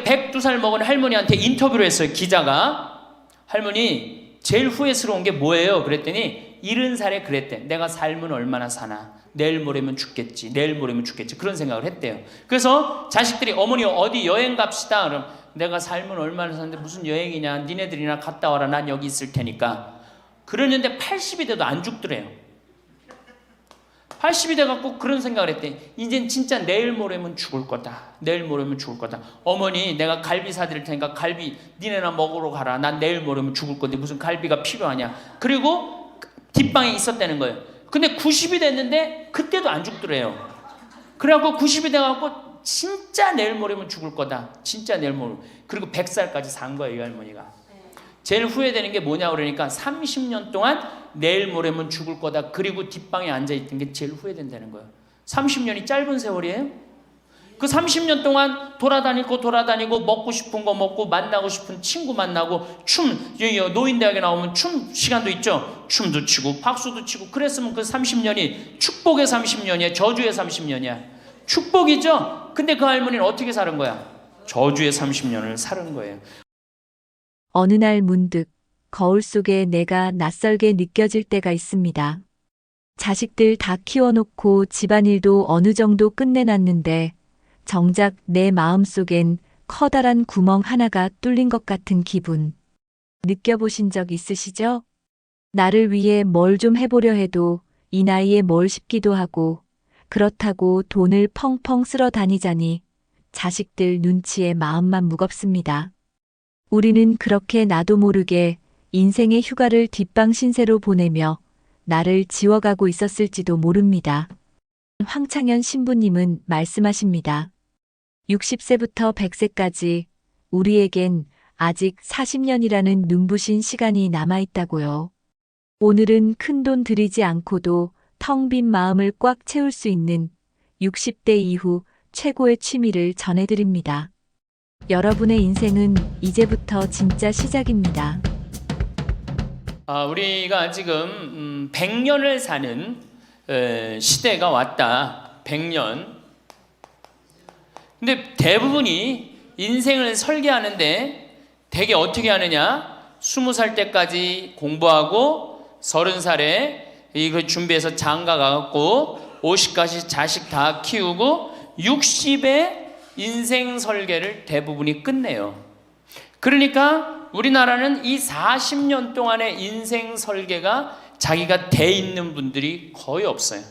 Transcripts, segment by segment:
102살 먹은 할머니한테 인터뷰를 했어요. 기자가. 할머니 제일 후회스러운 게 뭐예요? 그랬더니 70살에 그랬대. 내가 삶은 얼마나 사나. 내일 모레면 죽겠지. 내일 모레면 죽겠지. 그런 생각을 했대요. 그래서 자식들이 어머니 어디 여행 갑시다. 그럼 내가 삶은 얼마나 사는데 무슨 여행이냐. 니네들이나 갔다 와라. 난 여기 있을 테니까. 그러는데 80이 돼도 안 죽더래요. 80이 돼갖고 그런 생각을 했대. 이젠 진짜 내일 모레면 죽을 거다. 내일 모레면 죽을 거다. 어머니 내가 갈비 사드릴 테니까 갈비 니네나 먹으러 가라. 난 내일 모레면 죽을 건데 무슨 갈비가 필요하냐. 그리고 뒷방에 있었다는 거예요. 근데 90이 됐는데 그때도 안 죽더래요. 그래갖고 90이 돼갖고 진짜 내일 모레면 죽을 거다. 진짜 내일 모레. 그리고 100살까지 산 거예요. 이 할머니가. 제일 후회되는 게 뭐냐 그러니까 30년 동안 내일 모레면 죽을 거다. 그리고 뒷방에 앉아있던 게 제일 후회된다는 거예요. 30년이 짧은 세월이에요. 그 30년 동안 돌아다니고 먹고 싶은 거 먹고 만나고 싶은 친구 만나고 노인대학에 나오면 춤 시간도 있죠. 춤도 치고 박수도 치고 그랬으면 그 30년이 축복의 30년이야. 저주의 30년이야. 축복이죠. 근데 그 할머니는 어떻게 사는 거야? 저주의 30년을 사는 거예요. 어느 날 문득 거울 속에 내가 낯설게 느껴질 때가 있습니다. 자식들 다 키워놓고 집안일도 어느 정도 끝내놨는데 정작 내 마음속엔 커다란 구멍 하나가 뚫린 것 같은 기분. 느껴보신 적 있으시죠? 나를 위해 뭘 좀 해보려 해도 이 나이에 뭘 싶기도 하고 그렇다고 돈을 펑펑 쓸어 다니자니 자식들 눈치에 마음만 무겁습니다. 우리는 그렇게 나도 모르게 인생의 휴가를 뒷방 신세로 보내며 나를 지워가고 있었을지도 모릅니다. 황창현 신부님은 말씀하십니다. 60세부터 100세까지 우리에겐 아직 40년이라는 눈부신 시간이 남아있다고요. 오늘은 큰돈 들이지 않고도 텅 빈 마음을 꽉 채울 수 있는 60대 이후 최고의 취미를 전해드립니다. 여러분의 인생은 이제부터 진짜 시작입니다. 우리가 지금 100년을 사는 시대가 왔다. 100년. 근데 대부분이 인생을 설계하는데 되게 어떻게 하느냐? 20살 때까지 공부하고 30살에 이거 준비해서 장가 가갖고 50까지 자식 다 키우고 60에 인생 설계를 대부분이 끝내요. 그러니까 우리나라는 이 40년 동안의 인생 설계가 자기가 돼 있는 분들이 거의 없어요.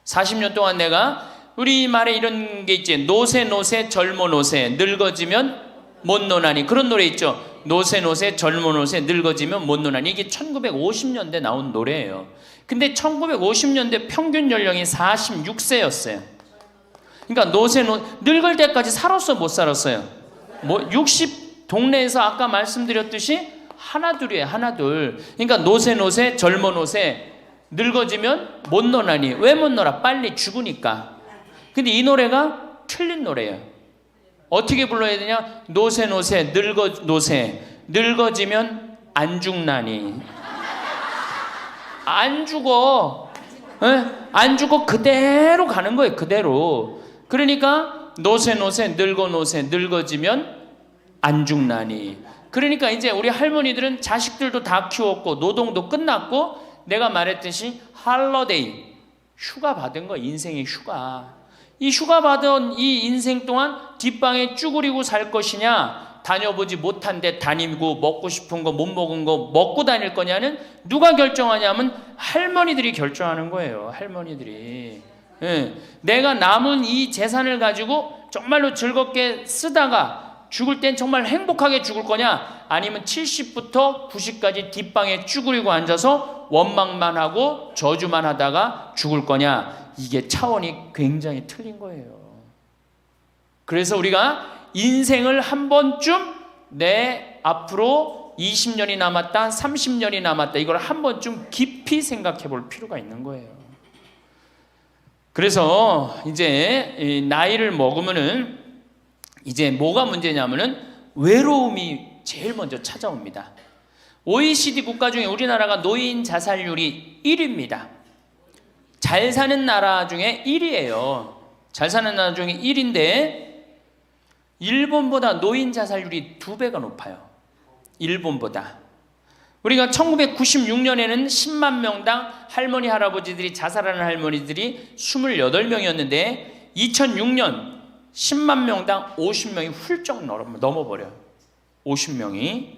40년 동안 내가 우리 말에 이런 게 있지. 노세 젊어 노세 늙어지면 못 노나니. 그런 노래 있죠. 노세 젊어 노세 늙어지면 못 노나니. 이게 1950년대 나온 노래예요. 근데 1950년대 평균 연령이 46세였어요. 그러니까 늙을 때까지 살았어 못 살았어요? 60 동네에서 아까 말씀드렸듯이 하나둘이에요. 하나둘. 그러니까 노세 젊어 노세 늙어지면 못 노나니. 왜 못 놀아? 빨리 죽으니까. 근데 이 노래가 틀린 노래예요. 어떻게 불러야 되냐? 노세 늙어지면 안 죽나니. 안 죽어. 안 죽어. 그대로 가는 거예요. 그대로. 그러니까 노세 늙어지면 안 죽나니. 그러니까 이제 우리 할머니들은 자식들도 다 키웠고 노동도 끝났고 내가 말했듯이 할러데이 휴가 받은 거. 인생의 휴가. 이 휴가 받은 이 인생 동안 뒷방에 쭈그리고 살 것이냐, 다녀보지 못한 데 다니고 먹고 싶은 거 못 먹은 거 먹고 다닐 거냐는 누가 결정하냐면 할머니들이 결정하는 거예요. 할머니들이. 내가 남은 이 재산을 가지고 정말로 즐겁게 쓰다가 죽을 땐 정말 행복하게 죽을 거냐, 아니면 70부터 90까지 뒷방에 쭈그리고 앉아서 원망만 하고 저주만 하다가 죽을 거냐. 이게 차원이 굉장히 틀린 거예요. 그래서 우리가 인생을 한 번쯤 내 앞으로 20년이 남았다, 30년이 남았다, 이걸 한 번쯤 깊이 생각해 볼 필요가 있는 거예요. 그래서 이제 나이를 먹으면은 이제 뭐가 문제냐면은 외로움이 제일 먼저 찾아옵니다. OECD 국가 중에 우리나라가 노인 자살률이 1위입니다. 잘 사는 나라 중에 1위예요. 잘 사는 나라 중에 1위인데 일본보다 노인 자살률이 2배가 높아요. 일본보다. 우리가 1996년에는 10만 명당 할머니 할아버지들이 자살하는 할머니들이 28명이었는데 2006년 10만 명당 50명이 훌쩍 넘어버려요. 50명이.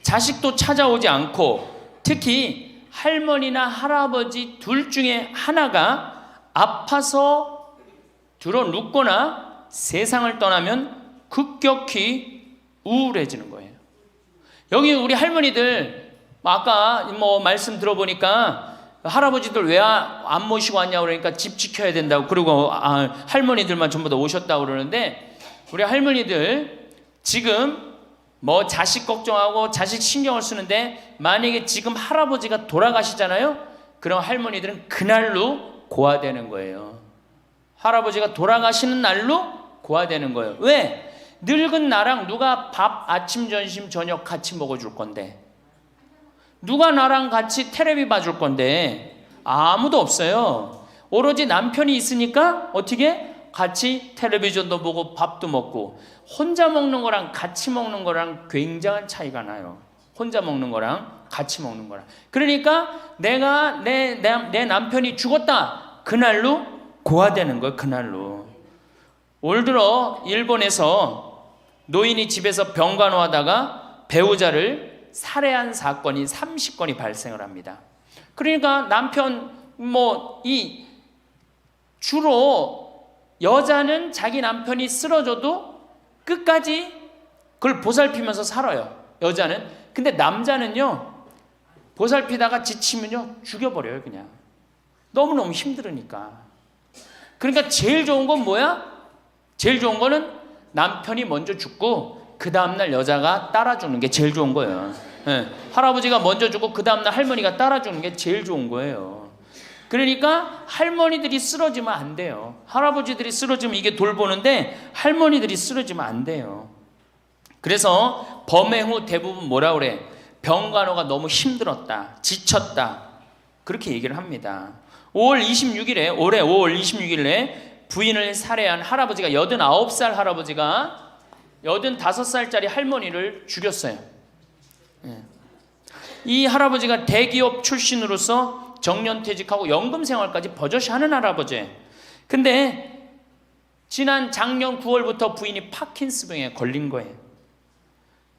자식도 찾아오지 않고 특히 할머니나 할아버지 둘 중에 하나가 아파서 들어 눕거나 세상을 떠나면 급격히 우울해지는 거예요. 여기 우리 할머니들 아까 말씀 들어보니까 할아버지들 왜 안 모시고 왔냐고 그러니까 집 지켜야 된다고 그리고 할머니들만 전부 다 오셨다고 그러는데 우리 할머니들 지금 자식 걱정하고 자식 신경을 쓰는데 만약에 지금 할아버지가 돌아가시잖아요. 그럼 할머니들은 그날로 고아되는 거예요. 할아버지가 돌아가시는 날로 고아되는 거예요. 왜? 늙은 나랑 누가 밥 아침 점심 저녁 같이 먹어줄 건데 누가 나랑 같이 텔레비 봐줄 건데 아무도 없어요. 오로지 남편이 있으니까 어떻게 같이 텔레비전도 보고 밥도 먹고 혼자 먹는 거랑 같이 먹는 거랑 굉장한 차이가 나요. 혼자 먹는 거랑 같이 먹는 거랑. 그러니까 내가 내 남편이 죽었다 그날로 고아되는 거예요. 그날로. 올 들어 일본에서 노인이 집에서 병간호하다가 배우자를 살해한 사건이 30건이 발생을 합니다. 그러니까 남편 주로 여자는 자기 남편이 쓰러져도 끝까지 그걸 보살피면서 살아요. 여자는. 근데 남자는요 보살피다가 지치면요 죽여버려요. 그냥 너무너무 힘들으니까. 그러니까 제일 좋은 건 뭐야? 제일 좋은 거는 남편이 먼저 죽고 그 다음날 여자가 따라 죽는 게 제일 좋은 거예요. 네. 할아버지가 먼저 죽고 그 다음날 할머니가 따라 죽는 게 제일 좋은 거예요. 그러니까 할머니들이 쓰러지면 안 돼요. 할아버지들이 쓰러지면 이게 돌보는데 할머니들이 쓰러지면 안 돼요. 그래서 범행 후 대부분 뭐라 그래? 병간호가 너무 힘들었다, 지쳤다 그렇게 얘기를 합니다. 올해 5월 26일에 부인을 살해한 할아버지가 89살 할아버지가 85살짜리 할머니를 죽였어요. 이 할아버지가 대기업 출신으로서 정년퇴직하고 연금 생활까지 버젓이 하는 할아버지예요. 근데 지난 작년 9월부터 부인이 파킨스병에 걸린 거예요.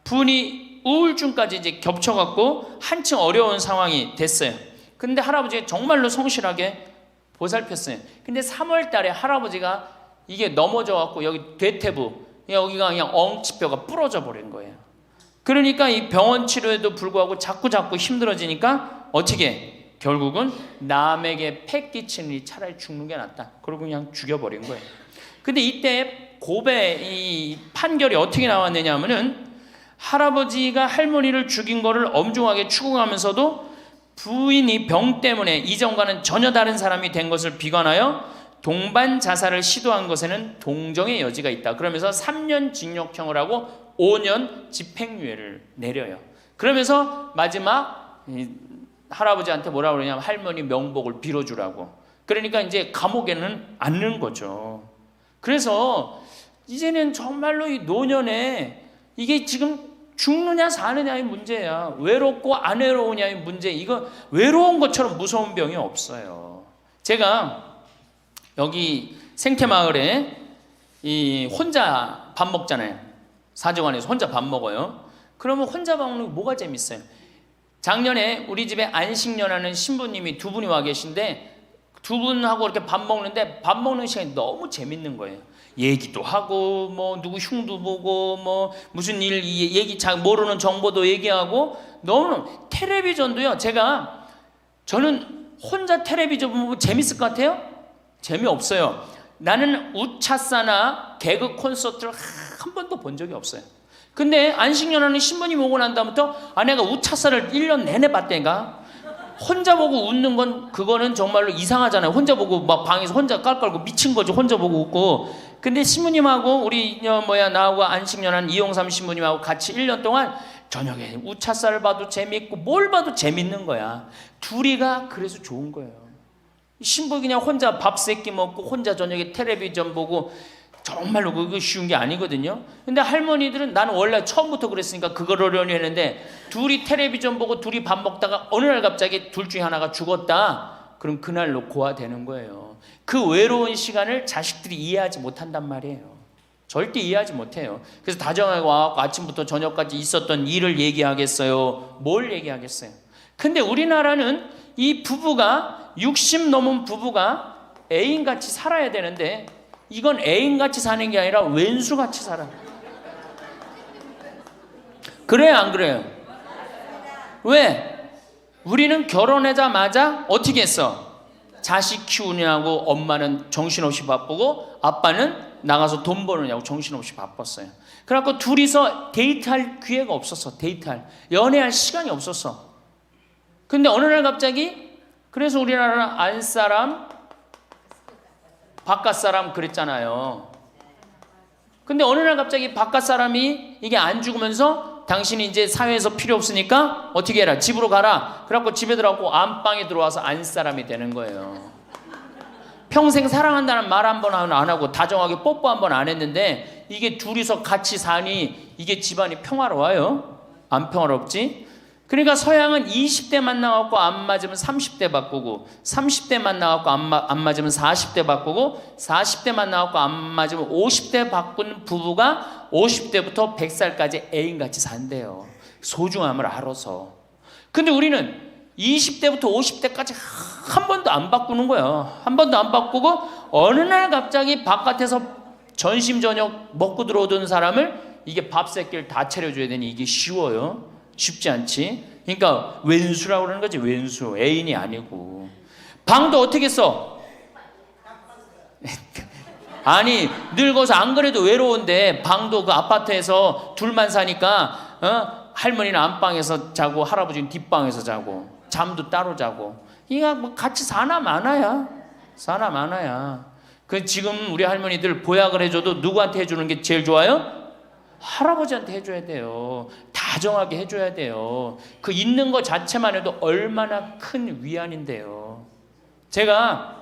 부인이 우울증까지 이제 겹쳐갖고 한층 어려운 상황이 됐어요. 근데 할아버지가 정말로 성실하게 보살폈어요. 근데 3월 달에 할아버지가 이게 넘어져갖고 여기 대퇴부, 여기가 그냥 엉치뼈가 부러져 버린 거예요. 그러니까 이 병원 치료에도 불구하고 자꾸 힘들어지니까 어떻게? 결국은 남에게 패 끼치니 차라리 죽는 게 낫다. 그러고 그냥 죽여버린 거예요. 근데 이때 이 판결이 어떻게 나왔느냐 하면은 할아버지가 할머니를 죽인 거를 엄중하게 추궁하면서도 부인이 병 때문에 이전과는 전혀 다른 사람이 된 것을 비관하여 동반 자살을 시도한 것에는 동정의 여지가 있다. 그러면서 3년 징역형을 하고 5년 집행유예를 내려요. 그러면서 마지막 할아버지한테 뭐라 그러냐면 할머니 명복을 빌어주라고. 그러니까 이제 감옥에는 안 넣는 거죠. 그래서 이제는 정말로 이 노년에 이게 지금 죽느냐 사느냐의 문제야. 외롭고 안 외로우냐의 문제. 이거 외로운 것처럼 무서운 병이 없어요. 제가 여기 생태마을에 혼자 밥 먹잖아요. 사정원에서 혼자 밥 먹어요. 그러면 혼자 밥 먹는 게 뭐가 재밌어요? 작년에 우리 집에 안식년하는 신부님이 2분이 와 계신데 두 분하고 이렇게 밥 먹는데 밥 먹는 시간이 너무 재밌는 거예요. 얘기도 하고 누구 흉도 보고 무슨 일 얘기 잘 모르는 정보도 얘기하고 너무 텔레비전도요. 저는 혼자 텔레비전 보면 재밌을 것 같아요? 재미없어요. 나는 우차사나 개그 콘서트를 한 번도 본 적이 없어요. 근데 안식년하는 신부님 오고 난 다음부터 내가 우차사를 1년 내내 봤다니까. 혼자 보고 웃는 건 그거는 정말로 이상하잖아요. 혼자 보고 막 방에서 혼자 깔깔고 미친 거지. 혼자 보고 웃고. 근데 신부님하고 우리 나하고 안식년한 이용삼 신부님하고 같이 1년 동안 저녁에 우차사를 봐도 재밌고 뭘 봐도 재밌는 거야. 둘이가 그래서 좋은 거예요. 신부 그냥 혼자 밥 세끼 먹고 혼자 저녁에 텔레비전 보고 정말로 그거 쉬운 게 아니거든요. 근데 할머니들은 나는 원래 처음부터 그랬으니까 그걸 어려니 했는데 둘이 텔레비전 보고 둘이 밥 먹다가 어느 날 갑자기 둘 중에 하나가 죽었다. 그럼 그날로 고아되는 거예요. 그 외로운 시간을 자식들이 이해하지 못한단 말이에요. 절대 이해하지 못해요. 그래서 다정하고 와갖고 아침부터 저녁까지 있었던 일을 얘기하겠어요? 뭘 얘기하겠어요? 근데 우리나라는 이 부부가 60 넘은 부부가 애인같이 살아야 되는데 이건 애인같이 사는 게 아니라 왼수같이 살아요. 그래요, 안 그래요? 왜? 우리는 결혼하자마자 어떻게 했어? 자식 키우느냐고 엄마는 정신없이 바쁘고 아빠는 나가서 돈 버느냐고 정신없이 바빴어요. 그래갖고 둘이서 데이트할 기회가 없었어. 데이트할, 연애할 시간이 없었어. 근데 어느 날 갑자기, 그래서 우리나라는 안사람 바깥사람 그랬잖아요. 근데 어느 날 갑자기 바깥사람이 이게 안 죽으면서 당신이 이제 사회에서 필요 없으니까 어떻게 해라, 집으로 가라. 그래갖고 집에 들어가고 안방에 들어와서 안사람이 되는 거예요. 평생 사랑한다는 말 한 번 안 하고 다정하게 뽀뽀 한 번 안 했는데 이게 둘이서 같이 사니 이게 집안이 평화로워요? 안 평화롭지? 그러니까 서양은 20대 만나갖고 안 맞으면 30대 바꾸고 30대 만나갖고 안 맞으면 40대 바꾸고 40대 만나갖고 안 맞으면 50대 바꾼 부부가 50대부터 100살까지 애인같이 산대요. 소중함을 알아서. 근데 우리는 20대부터 50대까지 한 번도 안 바꾸는 거야. 한 번도 안 바꾸고 어느 날 갑자기 바깥에서 전심 저녁 먹고 들어오던 사람을 이게 밥 새끼를 다 차려줘야 되니 이게 쉬워요? 쉽지 않지. 그러니까 왼수라고 그러는 거지. 왼수, 애인이 아니고. 방도 어떻게 써? 아니 늙어서 안 그래도 외로운데 방도 그 아파트에서 둘만 사니까 할머니는 안방에서 자고 할아버지는 뒷방에서 자고 잠도 따로 자고. 이거 뭐 같이 사나 마나야. 사나 마나야. 그 지금 우리 할머니들 보약을 해줘도 누구한테 해주는 게 제일 좋아요? 할아버지한테 해줘야 돼요. 다정하게 해줘야 돼요. 그 있는 것 자체만 해도 얼마나 큰 위안인데요. 제가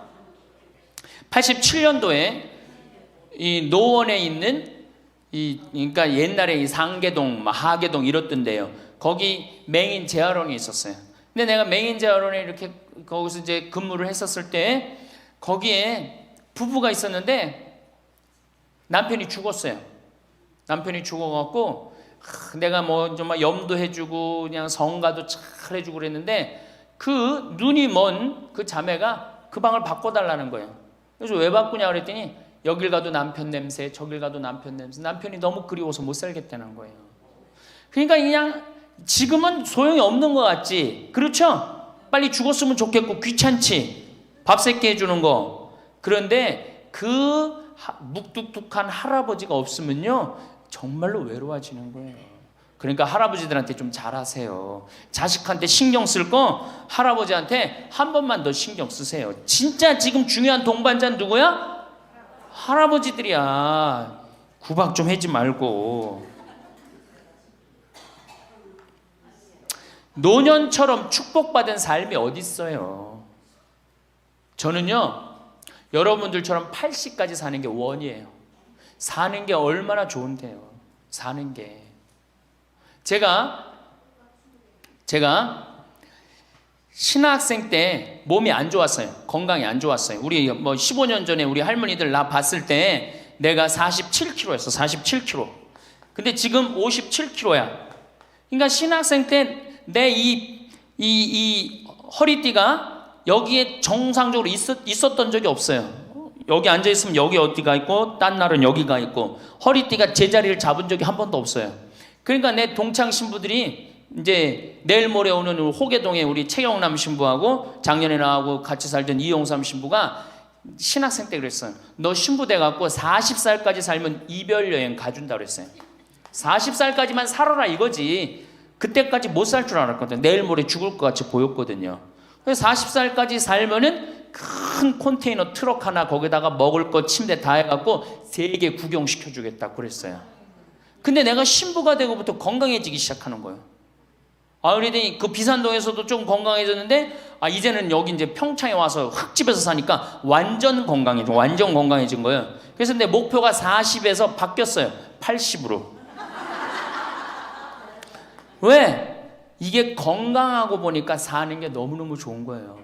87년도에 이 노원에 있는 그러니까 옛날에 이 상계동, 하계동 이렇던데요. 거기 맹인 재활원이 있었어요. 근데 내가 맹인 재활원에 이렇게 거기서 이제 근무를 했었을 때 거기에 부부가 있었는데 남편이 죽었어요. 남편이 죽어갖고 내가 뭐 정말 염도해주고 그냥 성가도 잘 해주고 그랬는데 그 눈이 먼 그 자매가 그 방을 바꿔달라는 거예요. 그래서 왜 바꾸냐 그랬더니 여길 가도 남편 냄새, 저길 가도 남편 냄새. 남편이 너무 그리워서 못 살겠다는 거예요. 그러니까 그냥 지금은 소용이 없는 것 같지. 그렇죠? 빨리 죽었으면 좋겠고 귀찮지. 밥 새끼 해주는 거. 그런데 그 묵뚝뚝한 할아버지가 없으면요 정말로 외로워지는 거예요. 그러니까 할아버지들한테 좀 잘하세요. 자식한테 신경 쓸 거 할아버지한테 한 번만 더 신경 쓰세요. 진짜 지금 중요한 동반자는 누구야? 할아버지들이야. 구박 좀 하지 말고. 노년처럼 축복받은 삶이 어디 있어요? 저는요 여러분들처럼 80까지 사는 게 원이에요. 사는 게 얼마나 좋은데요. 사는 게. 제가 신학생 때 몸이 안 좋았어요. 건강이 안 좋았어요. 우리 뭐 15년 전에 우리 할머니들 나 봤을 때 내가 47kg였어. 47kg. 근데 지금 57kg야. 그러니까 신학생 때 내 이 허리띠가 여기에 정상적으로 있었던 적이 없어요. 여기 앉아있으면 여기 어디가 있고 딴 날은 여기가 있고 허리띠가 제자리를 잡은 적이 한 번도 없어요. 그러니까 내 동창 신부들이 이제 내일 모레 오는 호계동에 우리 최경남 신부하고 작년에 나하고 같이 살던 이용삼 신부가 신학생 때 그랬어요. 너 신부 돼갖고 40살까지 살면 이별 여행 가준다 그랬어요. 40살까지만 살아라 이거지. 그때까지 못 살 줄 알았거든요. 내일 모레 죽을 것 같이 보였거든요. 그래서 40살까지 살면은 큰 컨테이너 트럭 하나 거기다가 먹을 것 침대 다 해갖고 세계 구경시켜주겠다 그랬어요. 근데 내가 신부가 되고부터 건강해지기 시작하는 거예요. 그러더니 그 비산동에서도 좀 건강해졌는데 이제는 여기 이제 평창에 와서 흙집에서 사니까 완전 건강해진 거예요. 그래서 내 목표가 40에서 바뀌었어요. 80으로. 왜? 이게 건강하고 보니까 사는 게 너무너무 좋은 거예요.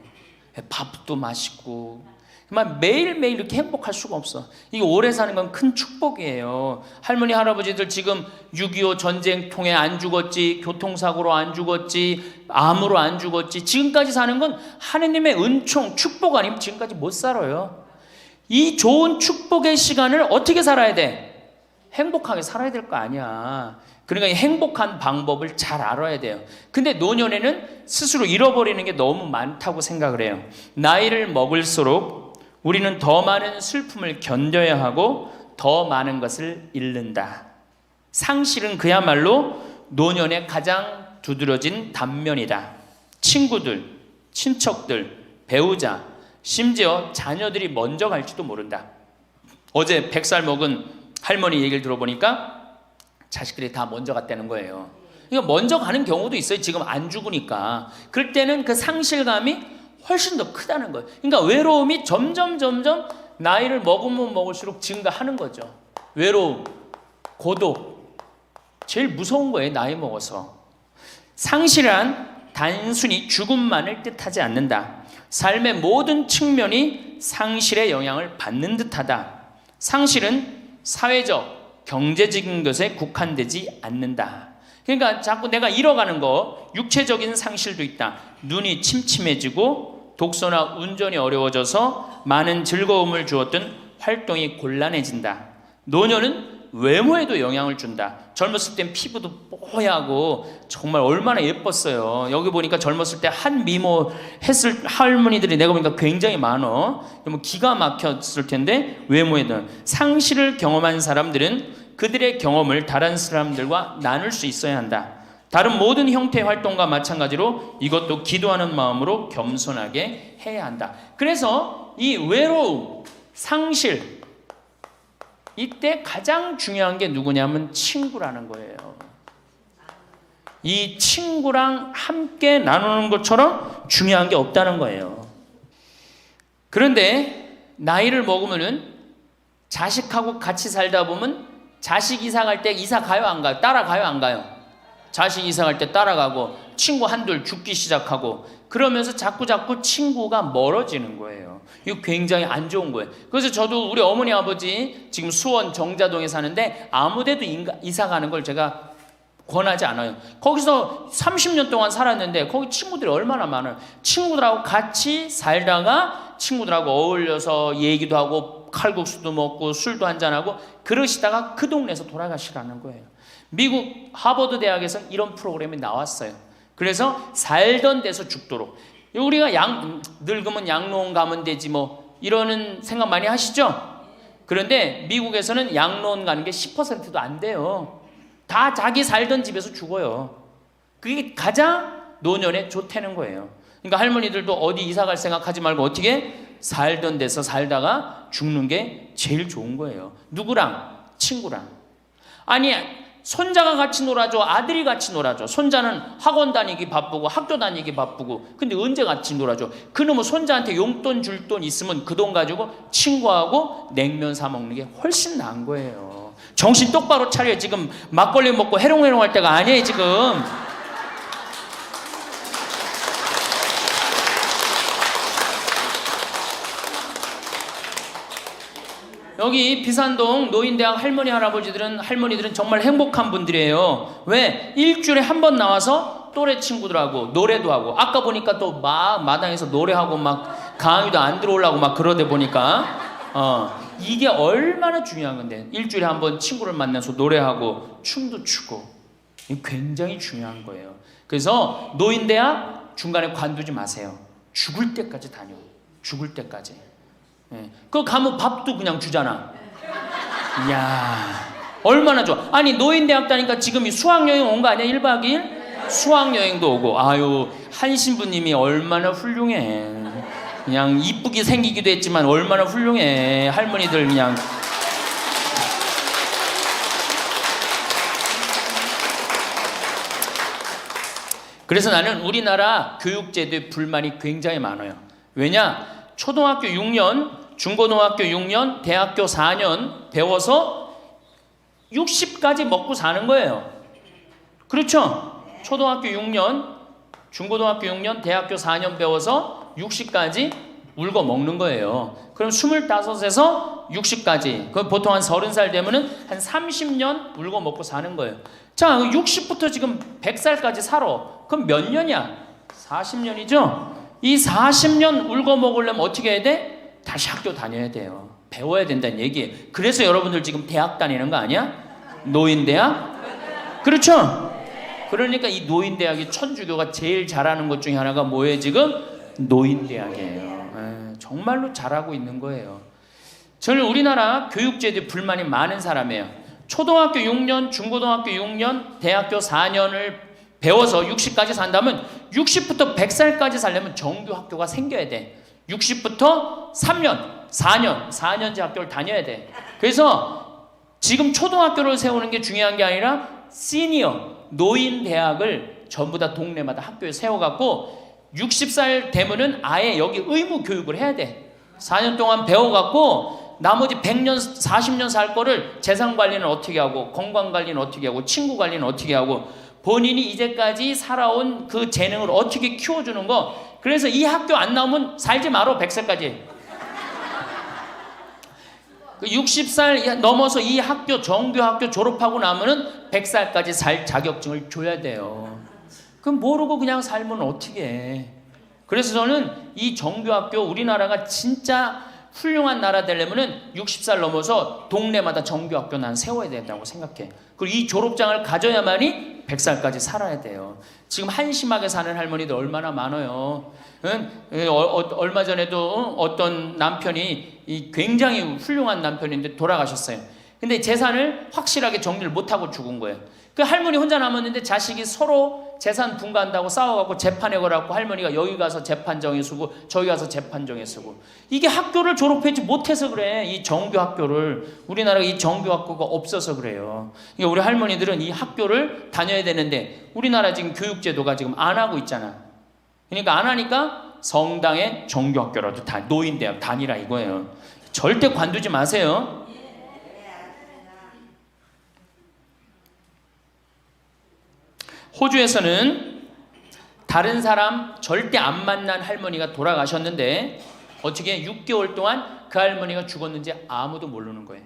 밥도 맛있고 정말 매일매일 이렇게 행복할 수가 없어. 이게 오래 사는 건 큰 축복이에요. 할머니 할아버지들 지금 6.25 전쟁 통해 안 죽었지, 교통사고로 안 죽었지, 암으로 안 죽었지, 지금까지 사는 건 하느님의 은총, 축복 아니면 지금까지 못 살아요. 이 좋은 축복의 시간을 어떻게 살아야 돼? 행복하게 살아야 될 거 아니야. 그러니까 이 행복한 방법을 잘 알아야 돼요. 근데 노년에는 스스로 잃어버리는 게 너무 많다고 생각을 해요. 나이를 먹을수록 우리는 더 많은 슬픔을 견뎌야 하고 더 많은 것을 잃는다. 상실은 그야말로 노년의 가장 두드러진 단면이다. 친구들, 친척들, 배우자, 심지어 자녀들이 먼저 갈지도 모른다. 어제 100살 먹은 할머니 얘기를 들어보니까 자식들이 다 먼저 갔다는 거예요. 그러니까 먼저 가는 경우도 있어요. 지금 안 죽으니까. 그럴 때는 그 상실감이 훨씬 더 크다는 거예요. 그러니까 외로움이 점점 나이를 먹으면 먹을수록 증가하는 거죠. 외로움, 고독, 제일 무서운 거예요. 나이 먹어서. 상실은 단순히 죽음만을 뜻하지 않는다. 삶의 모든 측면이 상실의 영향을 받는 듯하다. 상실은 사회적, 경제적인 것에 국한되지 않는다. 그러니까 자꾸 내가 잃어가는 거, 육체적인 상실도 있다. 눈이 침침해지고 독서나 운전이 어려워져서 많은 즐거움을 주었던 활동이 곤란해진다. 노년은 외모에도 영향을 준다. 젊었을 땐 피부도 뽀얗고 정말 얼마나 예뻤어요. 여기 보니까 젊었을 때 한 미모 했을 할머니들이 내가 보니까 굉장히 많어. 그러면 기가 막혔을 텐데 외모에는 상실을 경험한 사람들은 그들의 경험을 다른 사람들과 나눌 수 있어야 한다. 다른 모든 형태의 활동과 마찬가지로 이것도 기도하는 마음으로 겸손하게 해야 한다. 그래서 이 외로움, 상실, 이때 가장 중요한 게 누구냐면 친구라는 거예요. 이 친구랑 함께 나누는 것처럼 중요한 게 없다는 거예요. 그런데 나이를 먹으면은 자식하고 같이 살다 보면 자식 이사 갈 때 이사 가요 안 가요? 따라가요 안 가요? 자식 이사 갈 때 따라가고 친구 한둘 죽기 시작하고 그러면서 자꾸 친구가 멀어지는 거예요. 이거 굉장히 안 좋은 거예요. 그래서 저도 우리 어머니 아버지 지금 수원 정자동에 사는데 아무데도 이사 가는 걸 제가 권하지 않아요. 거기서 30년 동안 살았는데 거기 친구들이 얼마나 많아요. 친구들하고 같이 살다가 친구들하고 어울려서 얘기도 하고 칼국수도 먹고 술도 한잔하고 그러시다가 그 동네에서 돌아가시라는 거예요. 미국 하버드 대학에서는 이런 프로그램이 나왔어요. 그래서 살던 데서 죽도록. 우리가 늙으면 양로원 가면 되지 뭐 이러는 생각 많이 하시죠? 그런데 미국에서는 양로원 가는 게 10%도 안 돼요. 다 자기 살던 집에서 죽어요. 그게 가장 노년에 좋다는 거예요. 그러니까 할머니들도 어디 이사 갈 생각하지 말고 어떻게 살던 데서 살다가 죽는 게 제일 좋은 거예요. 누구랑? 친구랑. 아니 손자가 같이 놀아줘, 아들이 같이 놀아줘. 손자는 학원 다니기 바쁘고 학교 다니기 바쁘고 근데 언제 같이 놀아줘? 그놈의 손자한테 용돈 줄 돈 있으면 그 돈 가지고 친구하고 냉면 사 먹는 게 훨씬 나은 거예요. 정신 똑바로 차려. 지금 막걸리 먹고 해롱해롱 할 때가 아니에요 지금. 여기 비산동 노인대학 할머니들은 정말 행복한 분들이에요. 왜? 일주일에 한 번 나와서 또래 친구들하고 노래도 하고 아까 보니까 또 마당에서 노래하고 막 강의도 안 들어오려고 막 그러다 보니까 이게 얼마나 중요한 건데 일주일에 한 번 친구를 만나서 노래하고 춤도 추고 이게 굉장히 중요한 거예요. 그래서 노인대학 중간에 관두지 마세요. 죽을 때까지 다녀. 죽을 때까지. 그거 가면 밥도 그냥 주잖아. 이야 얼마나 좋아. 아니 노인대학 다니까 지금 수학여행 온 거 아니야? 1박 2일? 수학여행도 오고. 아유 한 신부님이 얼마나 훌륭해. 그냥 이쁘게 생기기도 했지만 얼마나 훌륭해. 할머니들 그냥 그래서 나는 우리나라 교육제도에 불만이 굉장히 많아요. 왜냐? 초등학교 6년, 중고등학교 6년, 대학교 4년 배워서 60까지 먹고 사는 거예요. 그렇죠? 초등학교 6년, 중고등학교 6년, 대학교 4년 배워서 60까지 울고 먹는 거예요. 그럼 25에서 60까지, 그럼 보통 한 30살 되면은 한 30년 울고 먹고 사는 거예요. 자, 60부터 지금 100살까지 살아. 그럼 몇 년이야? 40년이죠? 이 40년 울고 먹으려면 어떻게 해야 돼? 다시 학교 다녀야 돼요. 배워야 된다는 얘기예요. 그래서 여러분들 지금 대학 다니는 거 아니야? 노인대학? 그렇죠? 그러니까 이 노인대학이 천주교가 제일 잘하는 것 중에 하나가 뭐예요 지금? 노인대학이에요. 정말로 잘하고 있는 거예요. 저는 우리나라 교육제도에 불만이 많은 사람이에요. 초등학교 6년, 중고등학교 6년, 대학교 4년을 배워서 60까지 산다면 60부터 100살까지 살려면 정규 학교가 생겨야 돼. 60부터 3년, 4년제 학교를 다녀야 돼. 그래서 지금 초등학교를 세우는 게 중요한 게 아니라 시니어, 노인 대학을 전부 다 동네마다 학교에 세워갖고 60살 되면은 아예 여기 의무 교육을 해야 돼. 4년 동안 배워갖고 나머지 100년, 40년 살 거를 재산 관리는 어떻게 하고, 건강 관리는 어떻게 하고, 친구 관리는 어떻게 하고, 본인이 이제까지 살아온 그 재능을 어떻게 키워주는 거. 그래서 이 학교 안 나오면 살지 말어, 100살까지. 60살 넘어서 이 학교, 정규 학교 졸업하고 나면은 100살까지 살 자격증을 줘야 돼요. 그럼 모르고 그냥 살면 어떻게 해. 그래서 저는 이 정규학교, 우리나라가 진짜 훌륭한 나라 되려면은 60살 넘어서 동네마다 정규학교 난 세워야 된다고 생각해. 그리고 이 졸업장을 가져야만이 100살까지 살아야 돼요. 지금 한심하게 사는 할머니들 얼마나 많아요. 얼마 전에도 어떤 남편이 굉장히 훌륭한 남편인데 돌아가셨어요. 근데 재산을 확실하게 정리를 못하고 죽은 거예요. 그 할머니 혼자 남았는데 자식이 서로 재산 분가한다고 싸워갖고 재판에 걸어갖고 할머니가 여기 가서 재판정에 서고 저기 가서 재판정에 서고. 이게 학교를 졸업하지 못해서 그래. 이 정규 학교를. 우리나라가 이 정규 학교가 없어서 그래요. 그러니까 우리 할머니들은 이 학교를 다녀야 되는데 우리나라 지금 교육제도가 지금 안 하고 있잖아. 그러니까 안 하니까 성당의 정규 학교라도 다 노인대학 다니라 이거예요. 절대 관두지 마세요. 호주에서는 다른 사람 절대 안 만난 할머니가 돌아가셨는데 어떻게 6개월 동안 그 할머니가 죽었는지 아무도 모르는 거예요.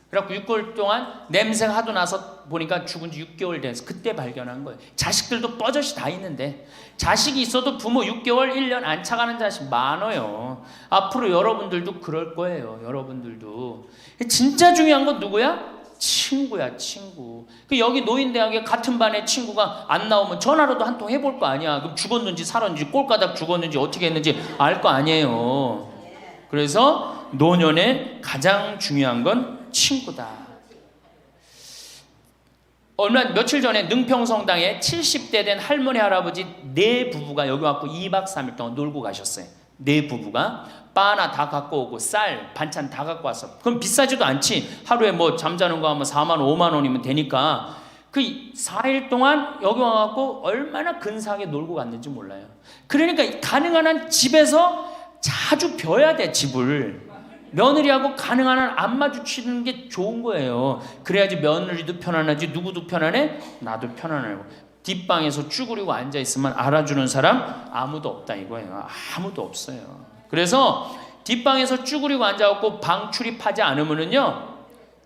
그래갖고 6개월 동안 냄새가 하도 나서 보니까 죽은 지 6개월 돼서 그때 발견한 거예요. 자식들도 뻐젓이 다 있는데 자식이 있어도 부모 6개월, 1년 안 차가는 자식 많아요. 앞으로 여러분들도 그럴 거예요. 여러분들도. 진짜 중요한 건 누구야? 친구야, 친구. 여기 노인대학에 같은 반에 친구가 안 나오면 전화로도 한 통 해볼 거 아니야. 그럼 죽었는지 살았는지 꼴가닥 죽었는지 어떻게 했는지 알 거 아니에요. 그래서 노년에 가장 중요한 건 친구다. 며칠 전에 능평성당에 70대 된 할머니 할아버지 네 부부가 여기 와서 2박 3일 동안 놀고 가셨어요. 네 부부가 바나 다 갖고 오고 쌀, 반찬 다 갖고 왔어. 그럼 비싸지도 않지. 하루에 뭐 잠자는 거 하면 4만 원, 5만 원이면 되니까 그 4일 동안 여기 와갖고 얼마나 근사하게 놀고 갔는지 몰라요. 그러니까 가능한 한 집에서 자주 벼야 돼, 집을. 며느리하고 가능한 한 안 마주치는 게 좋은 거예요. 그래야지 며느리도 편안하지, 누구도 편안해? 나도 편안하고. 뒷방에서 쭈그리고 앉아있으면 알아주는 사람 아무도 없다 이거예요. 아무도 없어요. 그래서 뒷방에서 쭈그리고 앉아갖고 방 출입하지 않으면은요,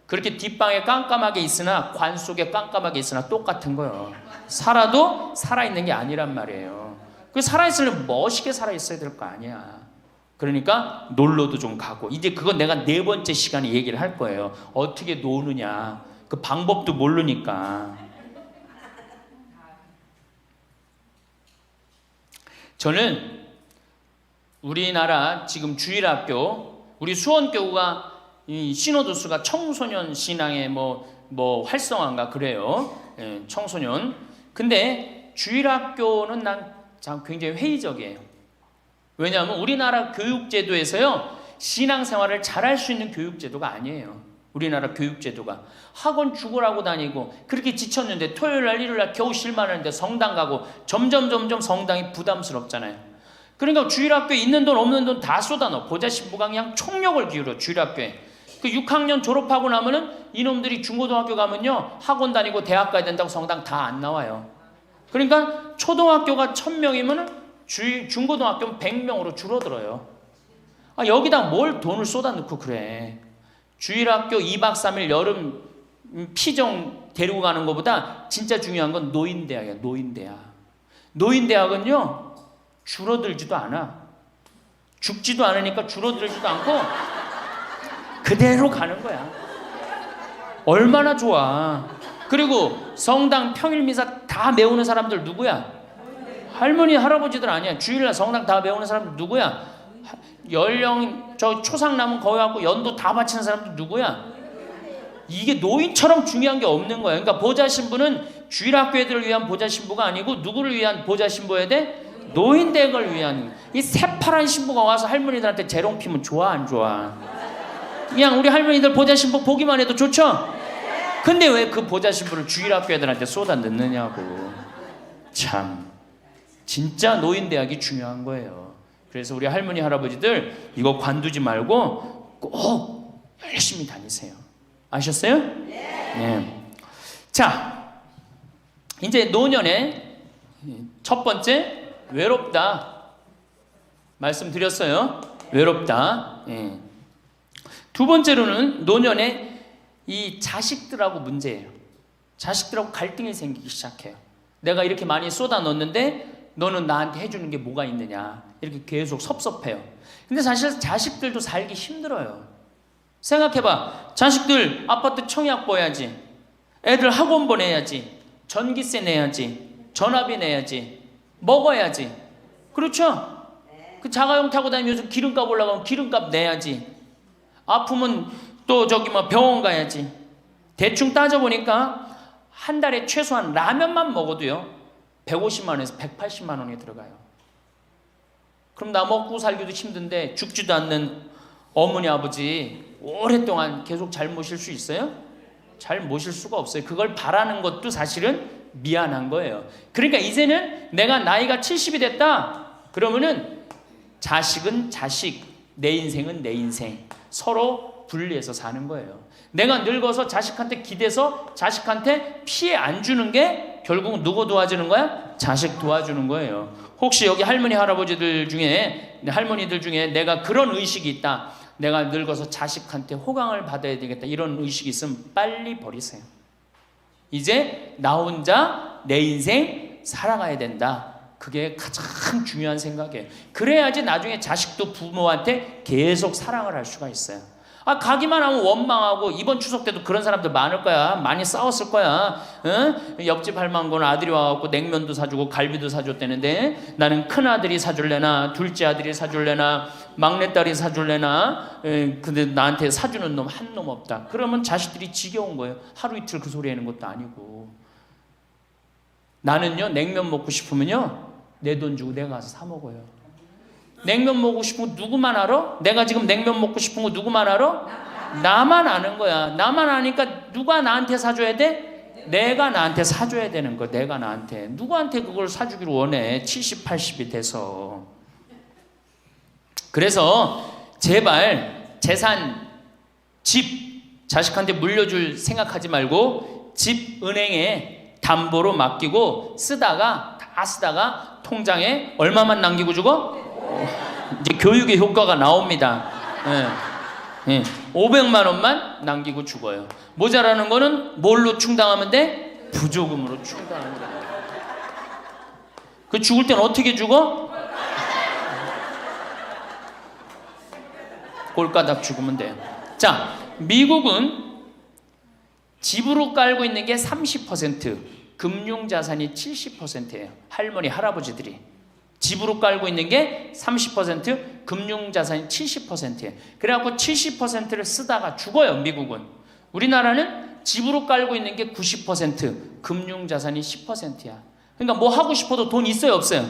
그렇게 뒷방에 깜깜하게 있으나 관 속에 깜깜하게 있으나 똑같은 거예요. 살아도 살아있는 게 아니란 말이에요. 그 살아있으려면 멋있게 살아있어야 될 거 아니야. 그러니까 놀러도 좀 가고. 이제 그건 내가 4번째 시간에 얘기를 할 거예요. 어떻게 노느냐. 그 방법도 모르니까. 저는 우리나라 지금 주일학교, 우리 수원교구가 이 신호도수가 청소년 신앙의 뭐 활성화인가 그래요. 예, 청소년. 근데 주일학교는 난 굉장히 회의적이에요. 왜냐하면 우리나라 교육제도에서요, 신앙생활을 잘할 수 있는 교육제도가 아니에요. 우리나라 교육제도가. 학원 죽으라고 다니고 그렇게 지쳤는데 토요일날 일요일날 겨우 쉴만하는데 성당 가고 점점 성당이 부담스럽잖아요. 그러니까 주일학교에 있는 돈 없는 돈 다 쏟아넣어. 보좌신부가 그냥 총력을 기울여 주일학교에. 그 6학년 졸업하고 나면은 이놈들이 중고등학교 가면요 학원 다니고 대학 가야 된다고 성당 다 안 나와요. 그러니까 초등학교가 1000명이면은 중고등학교는 100명으로 줄어들어요. 여기다 뭘 돈을 쏟아넣고 그래. 주일학교 2박 3일 여름 피정 데리고 가는 것보다 진짜 중요한 건 노인대학이야. 노인대학은요 줄어들지도 않아. 죽지도 않으니까 줄어들지도 않고 그대로 가는 거야. 얼마나 좋아. 그리고 성당 평일미사 다 메우는 사람들 누구야? 할머니 할아버지들 아니야. 주일날 성당 다 메우는 사람들 누구야? 연령 저 초상 남은 거기 갖고 연도 다 바치는 사람들 누구야? 이게 노인처럼 중요한 게 없는 거야. 그러니까 보좌신부는 주일학교 애들을 위한 보좌신부가 아니고 누구를 위한 보좌신부여야 돼? 노인댁을 위한. 이 새파란 신부가 와서 할머니들한테 재롱 피면 좋아 안 좋아? 그냥 우리 할머니들 보좌신부 보기만 해도 좋죠? 근데 왜 그 보좌신부를 주일학교 애들한테 쏟아 넣느냐고. 참 진짜 노인대학이 중요한 거예요. 그래서 우리 할머니 할아버지들 이거 관두지 말고 꼭 열심히 다니세요. 아셨어요? 네. 자, 이제 노년의 첫 번째 외롭다 말씀드렸어요. 외롭다. 네. 두 번째로는 노년의 이 자식들하고 문제예요. 자식들하고 갈등이 생기기 시작해요. 내가 이렇게 많이 쏟아 넣었는데 너는 나한테 해주는 게 뭐가 있느냐. 이렇게 계속 섭섭해요. 근데 사실 자식들도 살기 힘들어요. 생각해봐. 자식들 아파트 청약 보야지. 애들 학원 보내야지. 전기세 내야지. 전화비 내야지. 먹어야지. 그렇죠? 그 자가용 타고 다니면 요즘 기름값 올라가면 기름값 내야지. 아프면 또 저기 뭐 병원 가야지. 대충 따져보니까 한 달에 최소한 라면만 먹어도요 150만 원에서 180만 원이 들어가요. 그럼 나 먹고 살기도 힘든데 죽지도 않는 어머니 아버지 오랫동안 계속 잘 모실 수 있어요? 잘 모실 수가 없어요. 그걸 바라는 것도 사실은 미안한 거예요. 그러니까 이제는 내가 나이가 70이 됐다 그러면은 자식은 자식, 내 인생은 내 인생, 서로 분리해서 사는 거예요. 내가 늙어서 자식한테 기대서 자식한테 피해 안 주는 게 결국 누구 도와주는 거야? 자식 도와주는 거예요. 혹시 여기 할머니 할아버지들 중에 할머니들 중에 내가 그런 의식이 있다. 내가 늙어서 자식한테 호강을 받아야 되겠다. 이런 의식이 있으면 빨리 버리세요. 이제 나 혼자 내 인생 살아가야 된다. 그게 가장 중요한 생각이에요. 그래야지 나중에 자식도 부모한테 계속 사랑을 할 수가 있어요. 가기만 하면 원망하고 이번 추석 때도 그런 사람들 많을 거야. 많이 싸웠을 거야. 응? 옆집 할망구는 아들이 와갖고 냉면도 사주고 갈비도 사줬다는데 나는 큰아들이 사줄래나 둘째 아들이 사줄래나 막내딸이 사줄래나 근데 나한테 사주는 놈 한 놈 없다. 그러면 자식들이 지겨운 거예요. 하루 이틀 그 소리 하는 것도 아니고. 나는요 냉면 먹고 싶으면요 내 돈 주고 내가 가서 사 먹어요. 냉면 먹고 싶은 거 누구만 알아? 내가 지금 냉면 먹고 싶은 거 누구만 알아? 나만 아는 거야. 나만 아니까 누가 나한테 사줘야 돼? 내가 나한테 사줘야 되는 거야. 내가 나한테. 누구한테 그걸 사주기를 원해. 70, 80이 돼서. 그래서 제발 재산, 집 자식한테 물려줄 생각하지 말고 집 은행에 담보로 맡기고 쓰다가 통장에 얼마만 남기고 주고? 이제 교육의 효과가 나옵니다. 500만 원만 남기고 죽어요. 모자라는 거는 뭘로 충당하면 돼? 부조금으로 충당하면 돼. 그 죽을 땐 어떻게 죽어? 꼴가닥 죽으면 돼요. 자, 미국은 집으로 깔고 있는 게 30%, 금융자산이 70%예요. 할머니, 할아버지들이. 집으로 깔고 있는 게 30%, 금융자산이 70%예요. 그래갖고 70%를 쓰다가 죽어요, 미국은. 우리나라는 집으로 깔고 있는 게 90%, 금융자산이 10%야. 그러니까 뭐 하고 싶어도 돈 있어요, 없어요?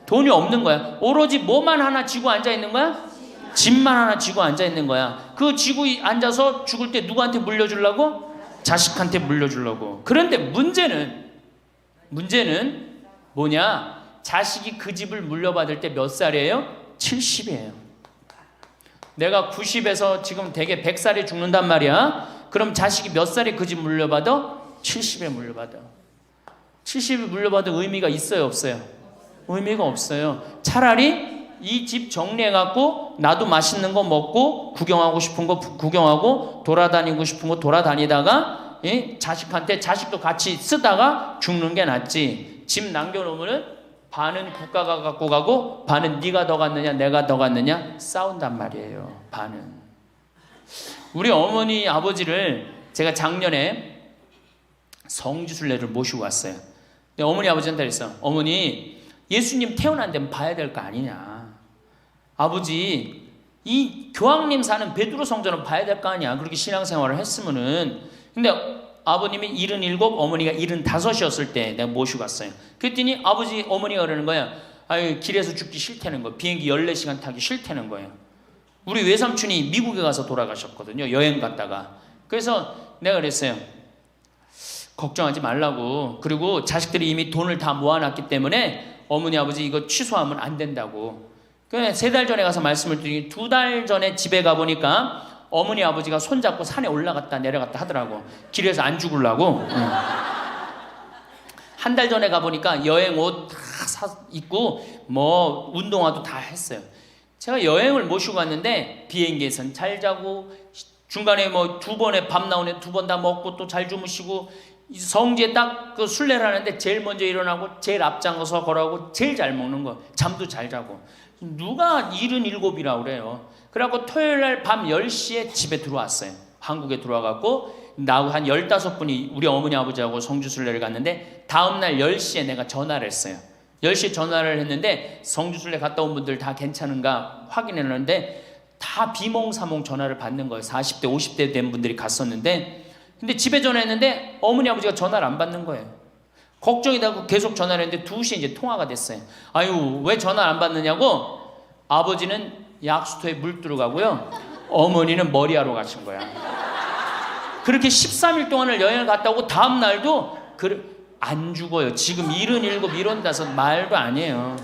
돈이 없는 거야. 오로지 뭐만 하나 쥐고 앉아 있는 거야? 집만 하나 쥐고 앉아 있는 거야. 그 쥐고 앉아서 죽을 때 누구한테 물려주려고? 자식한테 물려주려고. 그런데 문제는 뭐냐? 자식이 그 집을 물려받을 때 몇 살이에요? 70이에요. 내가 90에서 지금 대개 100살에 죽는단 말이야. 그럼 자식이 몇 살에 그 집 물려받아? 70에 물려받아. 70에 물려받을 의미가 있어요, 없어요? 의미가 없어요. 차라리 이 집 정리해갖고 나도 맛있는 거 먹고 구경하고 싶은 거 구경하고 돌아다니고 싶은 거 돌아다니다가 자식한테 자식도 같이 쓰다가 죽는 게 낫지. 집 남겨놓으면 반은 국가가 갖고 가고 반은 네가 더 갖느냐 내가 더 갖느냐 싸운단 말이에요. 반은. 우리 어머니 아버지를 제가 작년에 성지순례를 모시고 왔어요. 근데 어머니 아버지한테 그랬어. 어머니 예수님 태어난 데는 봐야 될 거 아니냐. 아버지 이 교황님 사는 베드로 성전은 봐야 될 거 아니야. 그렇게 신앙생활을 했으면은. 근데 아버님이 77, 어머니가 75이었을 때 내가 모시고 갔어요. 그랬더니 아버지 어머니가 그러는 거야. 아유 길에서 죽기 싫다는 거예요. 비행기 14시간 타기 싫다는 거예요. 우리 외삼촌이 미국에 가서 돌아가셨거든요. 여행 갔다가. 그래서 내가 그랬어요. 걱정하지 말라고. 그리고 자식들이 이미 돈을 다 모아놨기 때문에 어머니 아버지 이거 취소하면 안 된다고. 그래 3달 전에 가서 말씀을 드리니 2달 전에 집에 가보니까 어머니 아버지가 손잡고 산에 올라갔다 내려갔다 하더라고. 길에서 안 죽으려고. 한 달 전에 가보니까 여행 옷 다 입고 뭐 운동화도 다 했어요. 제가 여행을 모시고 갔는데 비행기에선 잘 자고 중간에 뭐 2번에 밥 나오네 2번 다 먹고 또 잘 주무시고 성지에 딱 그 순례를 하는데 제일 먼저 일어나고 제일 앞장서서 걸어가고 제일 잘 먹는 거. 잠도 잘 자고. 누가 77이라고 그래요. 그래갖고 토요일날 밤 10시에 집에 들어왔어요. 한국에 들어와갖고 나하고 한 15분이 우리 어머니 아버지하고 성주순례를 갔는데 다음날 10시에 내가 전화를 했어요. 10시에 전화를 했는데 성주순례 갔다 온 분들 다 괜찮은가 확인했는데 다 비몽사몽 전화를 받는 거예요. 40대 50대 된 분들이 갔었는데 근데 집에 전화했는데 어머니 아버지가 전화를 안 받는 거예요. 걱정이 되고 계속 전화를 했는데 2시에 이제 통화가 됐어요. 아유 왜 전화 안 받느냐고. 아버지는 약수터에 물 뜨러 가고요. 어머니는 머리하러 가신 거야. 그렇게 13일 동안을 여행을 갔다 오고 다음 날도 안 죽어요. 지금 77, 75 말도 아니에요.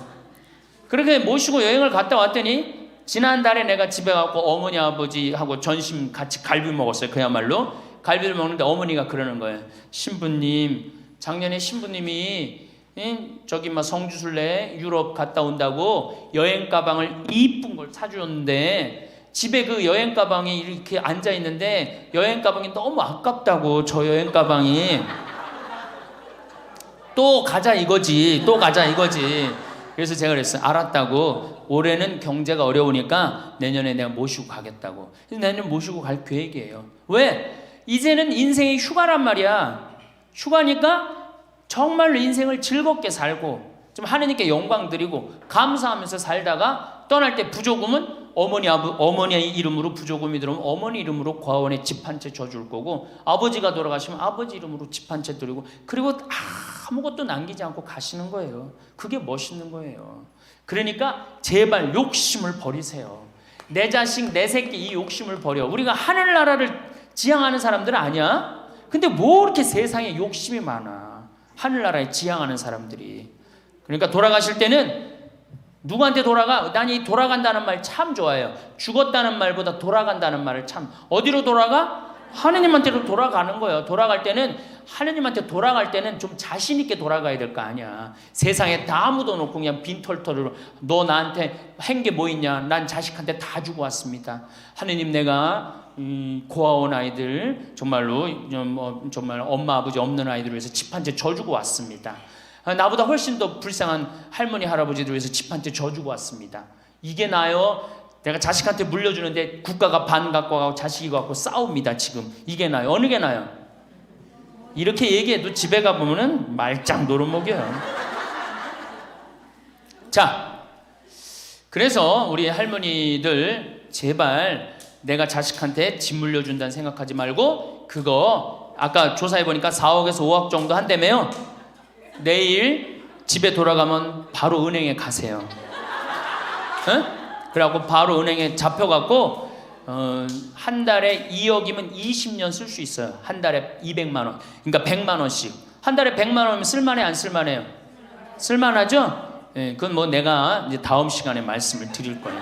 그렇게 모시고 여행을 갔다 왔더니 지난달에 내가 집에 가고 어머니 아버지하고 점심 같이 갈비 먹었어요. 그야말로 갈비를 먹는데 어머니가 그러는 거예요. 신부님 작년에 신부님이 저기 막 성주순례 유럽 갔다 온다고 여행 가방을 이쁜 걸 사주었는데 집에 그 여행 가방이 이렇게 앉아 있는데 여행 가방이 너무 아깝다고. 저 여행 가방이 또 가자 이거지. 그래서 제가 그랬어요. 알았다고. 올해는 경제가 어려우니까 내년에 내가 모시고 가겠다고. 그래서 내년 모시고 갈 계획이에요. 왜? 이제는 인생이 휴가란 말이야. 휴가니까 정말로 인생을 즐겁게 살고 좀 하느님께 영광 드리고 감사하면서 살다가 떠날 때 부조금은 어머니 이름으로 부조금이 들어오면 어머니 이름으로 과원에 집 한 채 줘줄 거고 아버지가 돌아가시면 아버지 이름으로 집 한 채 드리고 그리고 아무것도 남기지 않고 가시는 거예요. 그게 멋있는 거예요. 그러니까 제발 욕심을 버리세요. 내 자식 내 새끼 이 욕심을 버려. 우리가 하늘나라를 지향하는 사람들은 아니야. 근데 뭐 이렇게 세상에 욕심이 많아. 하늘나라에 지향하는 사람들이. 그러니까 돌아가실 때는 누구한테 돌아가? 난 이 돌아간다는 말 참 좋아해요. 죽었다는 말보다 돌아간다는 말을 참. 어디로 돌아가? 하느님한테로 돌아가는 거예요. 돌아갈 때는 하느님한테 돌아갈 때는 좀 자신 있게 돌아가야 될 거 아니야. 세상에 다 묻어놓고 그냥 빈털터리로 너 나한테 한 게 뭐 있냐? 난 자식한테 다 주고 왔습니다. 하느님 내가 고아원 아이들 정말로 정말 엄마 아버지 없는 아이들을 위해서 집 한 채 져주고 왔습니다. 나보다 훨씬 더 불쌍한 할머니 할아버지들 위해서 집 한 채 져주고 왔습니다. 이게 나요? 내가 자식한테 물려주는데 국가가 반 갖고 가고 자식이 갖고 싸웁니다. 지금 이게 나요? 어느 게 나요? 이렇게 얘기해도 집에 가보면은 말짱 노름목이에요. 자, 그래서 우리 할머니들 제발 내가 자식한테 집 물려준다는 생각하지 말고 그거 아까 조사해보니까 4억에서 5억 정도 한다며요. 내일 집에 돌아가면 바로 은행에 가세요. 응? 그래갖고 바로 은행에 잡혀갖고 한 달에 2억이면 20년 쓸 수 있어요. 한 달에 200만 원. 그러니까 100만 원씩. 한 달에 100만 원이면 쓸만해 안 쓸만해요? 쓸만하죠? 예, 그건 뭐 내가 이제 다음 시간에 말씀을 드릴 거예요.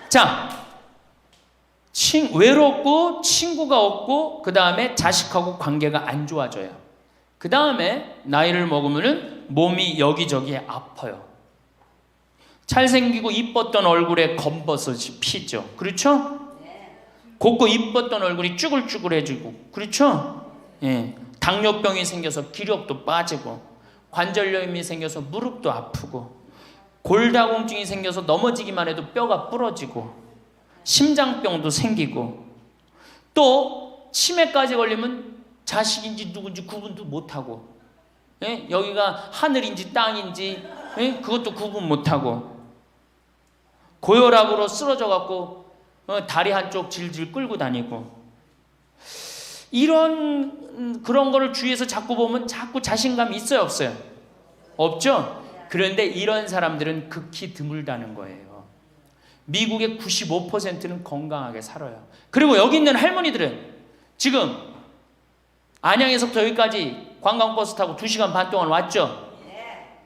자, 외롭고 친구가 없고 그 다음에 자식하고 관계가 안 좋아져요. 그 다음에 나이를 먹으면은 몸이 여기저기에 아파요. 잘생기고 이뻤던 얼굴에 검버섯이 피죠. 그렇죠? 곱고 이뻤던 얼굴이 쭈글쭈글해지고, 그렇죠? 예. 당뇨병이 생겨서 기력도 빠지고, 관절염이 생겨서 무릎도 아프고, 골다공증이 생겨서 넘어지기만 해도 뼈가 부러지고, 심장병도 생기고, 또 치매까지 걸리면 자식인지 누군지 구분도 못하고, 예? 여기가 하늘인지 땅인지 예? 그것도 구분 못하고, 고혈압으로 쓰러져 갖고 다리 한쪽 질질 끌고 다니고, 이런 그런 거를 주위에서 자꾸 보면 자꾸 자신감이 있어요 없어요? 없죠? 그런데 이런 사람들은 극히 드물다는 거예요. 미국의 95%는 건강하게 살아요. 그리고 여기 있는 할머니들은 지금 안양에서부터 여기까지 관광버스 타고 2시간 반 동안 왔죠?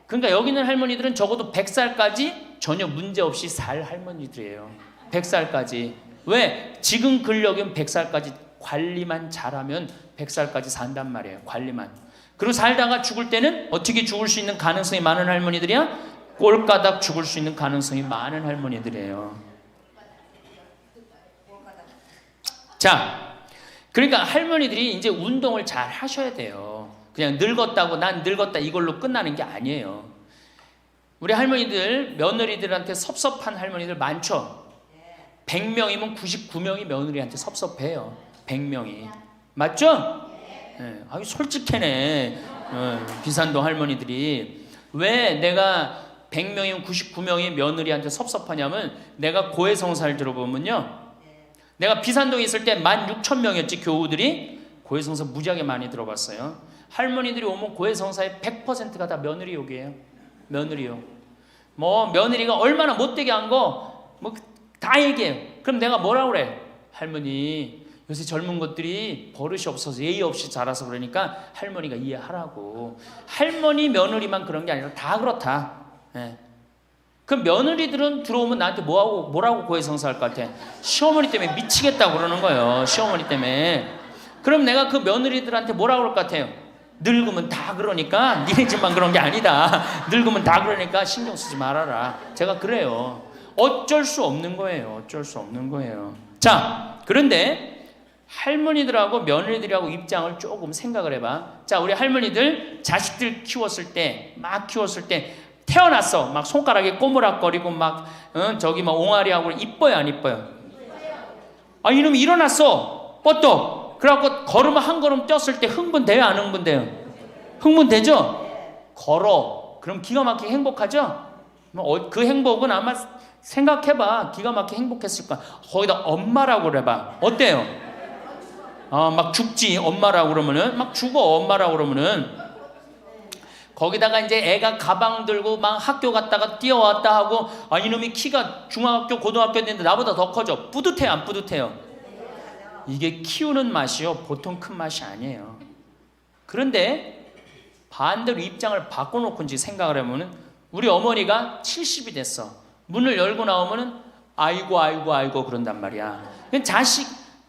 그러니까 여기 있는 할머니들은 적어도 100살까지 전혀 문제없이 살 할머니들이에요. 100살까지. 왜? 지금 근력은 100살까지 관리만 잘하면 100살까지 산단 말이에요. 관리만. 그리고 살다가 죽을 때는 어떻게 죽을 수 있는 가능성이 많은 할머니들이야? 꼴가닥 죽을 수 있는 가능성이 많은 할머니들이에요. 자, 그러니까 할머니들이 이제 운동을 잘 하셔야 돼요. 그냥 늙었다고 난 늙었다 이걸로 끝나는 게 아니에요. 우리 할머니들, 며느리들한테 섭섭한 할머니들 많죠? 100명이면 99명이 며느리한테 섭섭해요. 100명이. 맞죠? 네. 아유, 솔직해네. 비산동 할머니들이. 왜 내가 100명이면 99명이 며느리한테 섭섭하냐면, 내가 고해성사를 들어보면요, 내가 비산동에 있을 때 16,000명이었지 교우들이. 고해성사 무지하게 많이 들어봤어요. 할머니들이 오면 고해성사의 100%가 다 며느리 욕이에요. 며느리 욕. 뭐 며느리가 얼마나 못되게 한 거 뭐 다 얘기해요. 그럼 내가 뭐라고 그래? 할머니, 요새 젊은 것들이 버릇이 없어서 예의 없이 자라서 그러니까 할머니가 이해하라고. 할머니 며느리만 그런 게 아니라 다 그렇다. 예. 그럼 며느리들은 들어오면 나한테 뭐라고 고해성사할 것 같아? 시어머니 때문에 미치겠다고 그러는 거예요. 시어머니 때문에. 그럼 내가 그 며느리들한테 뭐라고 그럴 것 같아요? 늙으면 다 그러니까, 니네 집만 그런 게 아니다. 늙으면 다 그러니까 신경 쓰지 말아라. 제가 그래요. 어쩔 수 없는 거예요. 어쩔 수 없는 거예요. 자, 그런데 할머니들하고 며느리들하고 입장을 조금 생각을 해봐. 자, 우리 할머니들 자식들 키웠을 때, 막 키웠을 때 태어났어. 막 손가락에 꼬무락거리고 막 저기 막 옹알이하고 이뻐요 안 이뻐요? 아, 이놈이 일어났어. 뻗떡. 그래갖고 걸으면 한 걸음 뛰었을 때 흥분돼요 안 흥분돼요? 흥분되죠? 걸어. 그럼 기가 막히게 행복하죠? 그 행복은 아마 생각해봐. 기가 막히게 행복했을 거야. 거기다 엄마라고 그래봐. 어때요? 막 죽지 엄마라고 그러면은. 막 죽어 엄마라고 그러면은. 거기다가 이제 애가 가방 들고 막 학교 갔다가 뛰어왔다 하고, 아, 이놈이 키가 중학교 고등학교 됐는데 나보다 더 커져. 뿌듯해요 안 뿌듯해요? 이게 키우는 맛이요 보통 큰 맛이 아니에요. 그런데 반대로 입장을 바꿔놓고 이제 생각을 해보면, 우리 어머니가 70이 됐어. 문을 열고 나오면은 아이고 그런단 말이야.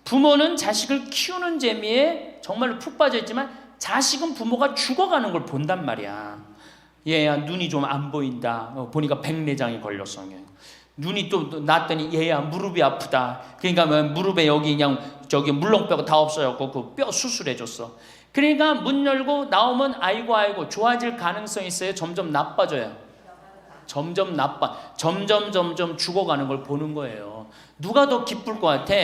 부모는 자식을 키우는 재미에 정말로 푹 빠져있지만, 자식은 부모가 죽어가는 걸 본단 말이야. 얘야 눈이 좀 안 보인다. 보니까 백내장이 걸렸어. 눈이 또 났더니 얘야 무릎이 아프다. 그러니까 무릎에 여기 그냥 저기 물렁뼈가 다 없어졌고 그 뼈 수술해줬어. 그러니까 문 열고 나오면 아이고 좋아질 가능성이 있어요? 점점 나빠져요? 점점 죽어가는 걸 보는 거예요. 누가 더 기쁠 것 같아?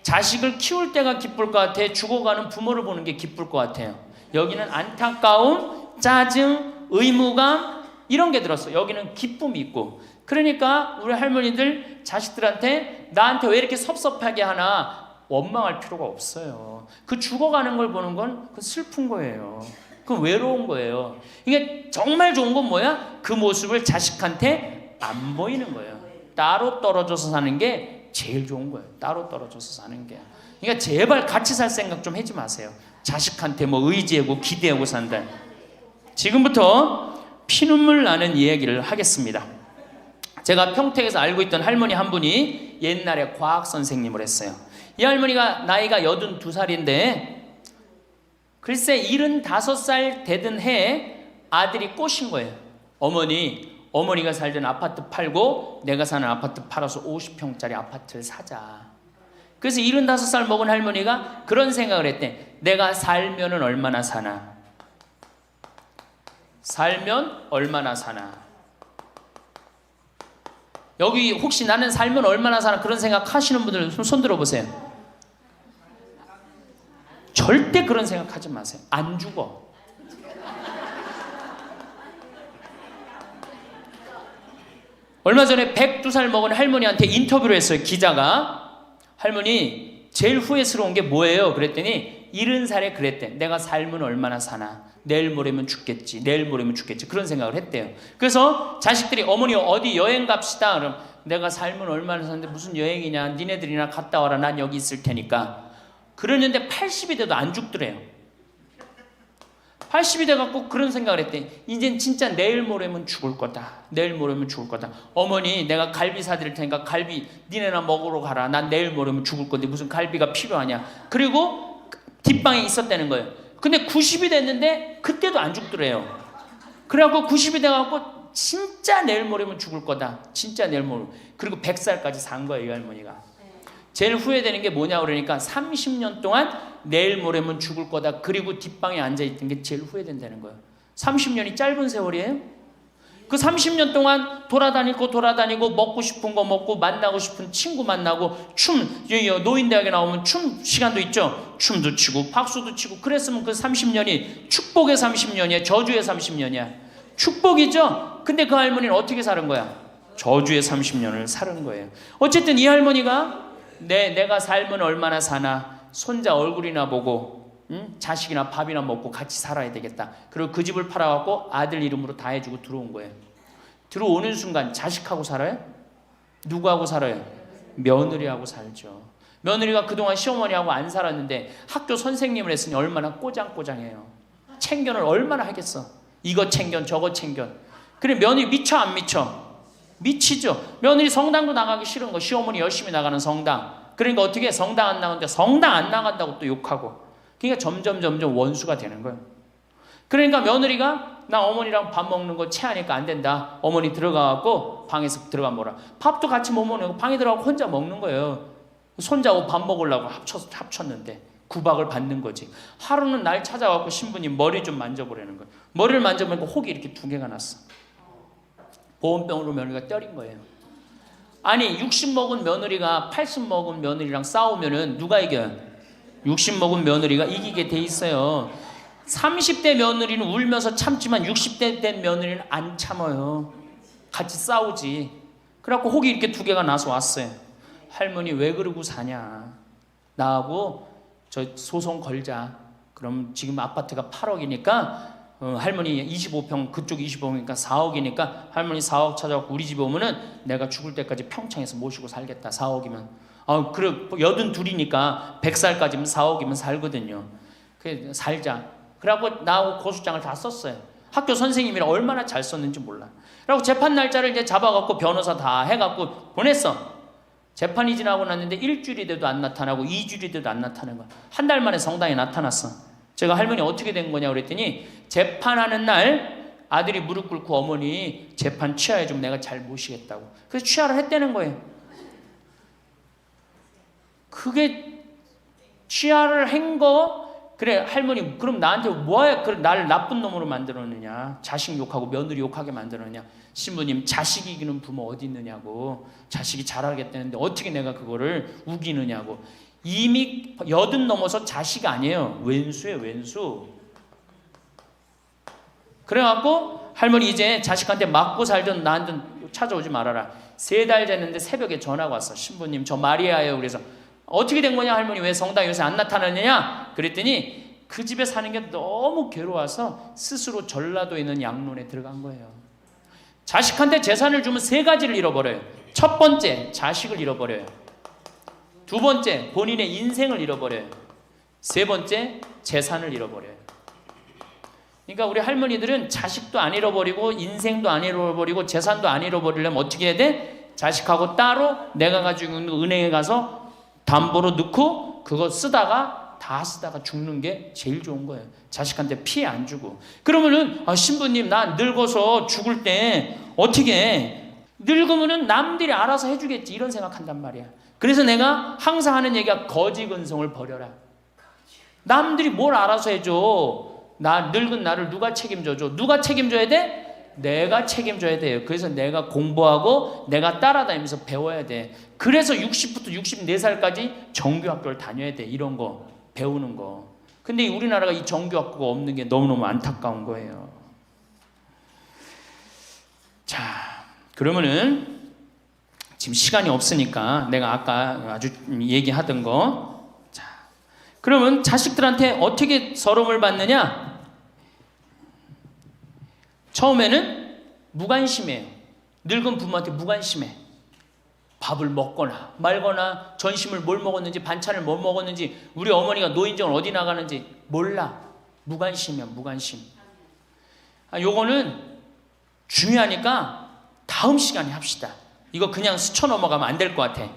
자식을 키울 때가 기쁠 것 같아? 죽어가는 부모를 보는 게 기쁠 것 같아요? 여기는 안타까움, 짜증, 의무감 이런 게 들었어. 여기는 기쁨이 있고. 그러니까 우리 할머니들 자식들한테 나한테 왜 이렇게 섭섭하게 하나 원망할 필요가 없어요. 그 죽어가는 걸 보는 건 그 슬픈 거예요. 그 외로운 거예요. 이게 정말 좋은 건 뭐야? 그 모습을 자식한테 안 보이는 거예요. 따로 떨어져서 사는 게 제일 좋은 거예요. 따로 떨어져서 사는 게. 그러니까 제발 같이 살 생각 좀 하지 마세요. 자식한테 뭐 의지하고 기대하고 산다. 지금부터 피눈물 나는 이야기를 하겠습니다. 제가 평택에서 알고 있던 할머니 한 분이 옛날에 과학 선생님을 했어요. 이 할머니가 나이가 82살인데 글쎄 75살 되던 해에 아들이 꼬신 거예요. 어머니가 살던 아파트 팔고 내가 사는 아파트 팔아서 50평짜리 아파트를 사자. 그래서 75살 먹은 할머니가 그런 생각을 했대. 내가 살면은 얼마나 사나? 살면 얼마나 사나? 여기 혹시 나는 살면 얼마나 사나 그런 생각 하시는 분들 손 들어보세요. 절대 그런 생각 하지 마세요. 안 죽어. 얼마 전에 102살 먹은 할머니한테 인터뷰를 했어요. 기자가. 할머니 제일 후회스러운 게 뭐예요? 그랬더니 70살에 그랬대. 내가 살면 얼마나 사나? 내일 모레면 죽겠지. 내일 모레면 죽겠지. 그런 생각을 했대요. 그래서 자식들이 어머니 어디 여행 갑시다. 그럼 내가 살면 얼마나 사는데 무슨 여행이냐. 니네들이나 갔다 와라. 난 여기 있을 테니까. 그러는데 80이 돼도 안 죽더래요. 80이 돼갖고 그런 생각을 했대. 이젠 진짜 내일 모레면 죽을 거다. 내일 모레면 죽을 거다. 어머니 내가 갈비 사드릴 테니까 갈비 니네나 먹으러 가라. 난 내일 모레면 죽을 건데 무슨 갈비가 필요하냐. 그리고 뒷방에 있었다는 거예요. 근데 90이 됐는데 그때도 안 죽더래요. 그래갖고 90이 돼갖고 진짜 내일 모레면 죽을 거다. 진짜 내일 모레. 그리고 100살까지 산 거예요. 이 할머니가. 제일 후회되는 게 뭐냐 그러니까 30년 동안 내일 모레면 죽을 거다. 그리고 뒷방에 앉아있던 게 제일 후회된다는 거예요. 30년이 짧은 세월이에요. 그 30년 동안 돌아다니고 먹고 싶은 거 먹고 만나고 싶은 친구 만나고 노인대학에 나오면 춤 시간도 있죠. 춤도 치고 박수도 치고 그랬으면 그 30년이 축복의 30년이야. 저주의 30년이야. 축복이죠. 근데 그 할머니는 어떻게 사는 거야? 저주의 30년을 사는 거예요. 어쨌든 이 할머니가 내가 살면 얼마나 사나 손자 얼굴이나 보고 자식이나 밥이나 먹고 같이 살아야 되겠다. 그리고 그 집을 팔아갖고 아들 이름으로 다 해주고 들어온 거예요. 들어오는 순간 자식하고 살아요? 누구하고 살아요? 며느리하고 살죠. 며느리가 그동안 시어머니하고 안 살았는데 학교 선생님을 했으니 얼마나 꼬장꼬장해요. 챙견을 얼마나 하겠어. 이거 챙견 저거 챙견. 그래 며느리 미쳐 안 미쳐? 미치죠. 며느리 성당도 나가기 싫은 거. 시어머니 열심히 나가는 성당. 그러니까 어떻게 성당 안 나가는데 성당 안 나간다고 또 욕하고. 그러니까 점점 원수가 되는 거예요. 그러니까 며느리가 나 어머니랑 밥 먹는 거 체하니까 안 된다. 어머니 들어가갖고 방에서 들어가 먹어라. 밥도 같이 못 먹는 거 방에 들어가고 혼자 먹는 거예요. 손자하고 밥 먹으려고 합쳤는데 구박을 받는 거지. 하루는 날 찾아갖고 신부님 머리 좀 만져보라는 거예요. 머리를 만져보니까 혹이 이렇게 2개가 났어. 보온병으로 며느리가 때린 거예요. 아니 60 먹은 며느리가 80 먹은 며느리랑 싸우면은 누가 이겨요? 60 먹은 며느리가 이기게 돼 있어요. 30대 며느리는 울면서 참지만 60대 된 며느리는 안 참아요. 같이 싸우지. 그래갖고 혹이 이렇게 2개가 나서 왔어요. 할머니 왜 그러고 사냐. 나하고 저 소송 걸자. 그럼 지금 아파트가 8억이니까 할머니 25평 그쪽 25평이니까 4억이니까 할머니 4억 찾아갖고 우리 집에 오면은 내가 죽을 때까지 평창에서 모시고 살겠다. 4억이면 그래 82이니까 100살까지면 4억이면 살거든요. 그래 살자. 그래갖고 나하고 고소장을 다 썼어요. 학교 선생님이라 얼마나 잘 썼는지 몰라. 그래갖고 재판 날짜를 이제 잡아갖고 변호사 다 해갖고 보냈어. 재판이 지나고 났는데 일주일이 돼도 안 나타나고 2주일이 돼도 안 나타나는 거야. 한 달 만에 성당에 나타났어. 제가 할머니 어떻게 된 거냐 그랬더니 재판하는 날 아들이 무릎 꿇고 어머니 재판 취하해 좀 내가 잘 모시겠다고. 그래서 취하를 했다는 거예요. 그게 취하를 한 거. 그래 할머니 그럼 나한테 뭐야 나를 나쁜 놈으로 만들었느냐. 자식 욕하고 며느리 욕하게 만들었느냐. 신부님 자식이 이기는 부모 어디 있느냐고. 자식이 잘하겠다는데 어떻게 내가 그거를 우기느냐고. 이미 80 넘어서 자식 아니에요. 왼수예요 왼수. 그래갖고 할머니 이제 자식한테 맞고 살던 나한테 찾아오지 말아라. 3달 됐는데 새벽에 전화가 왔어. 신부님 저 마리아예요. 그래서 어떻게 된 거냐 할머니 왜 성당에 요새 안 나타나느냐 그랬더니 그 집에 사는 게 너무 괴로워서 스스로 전라도에 있는 양론에 들어간 거예요. 자식한테 재산을 주면 3가지를 잃어버려요. 첫 번째, 자식을 잃어버려요. 두 번째, 본인의 인생을 잃어버려요. 세 번째, 재산을 잃어버려요. 그러니까 우리 할머니들은 자식도 안 잃어버리고 인생도 안 잃어버리고 재산도 안 잃어버리려면 어떻게 해야 돼? 자식하고 따로 내가 가지고 있는 은행에 가서 담보로 넣고 그거 쓰다가 다 쓰다가 죽는 게 제일 좋은 거예요. 자식한테 피해 안 주고. 그러면은 신부님 나 늙어서 죽을 때 어떻게 해? 늙으면은 남들이 알아서 해주겠지 이런 생각한단 말이야. 그래서 내가 항상 하는 얘기가 거지 근성을 버려라. 남들이 뭘 알아서 해줘. 나 늙은 나를 누가 책임져줘? 누가 책임져야 돼? 내가 책임져야 돼요. 그래서 내가 공부하고 내가 따라다니면서 배워야 돼. 그래서 60부터 64살까지 정규학교를 다녀야 돼. 이런 거 배우는 거. 근데 우리나라가 이 정규학교가 없는 게 너무너무 안타까운 거예요. 자, 그러면은 지금 시간이 없으니까 내가 아까 아주 얘기하던 거. 자, 그러면 자식들한테 어떻게 서름을 받느냐? 처음에는 무관심해요. 늙은 부모한테 무관심해. 밥을 먹거나 말거나 전심을 뭘 먹었는지 반찬을 뭘 먹었는지 우리 어머니가 노인정을 어디 나가는지 몰라. 무관심이야. 무관심. 요거는 중요하니까 다음 시간에 합시다. 이거 그냥 스쳐 넘어가면 안 될 것 같아.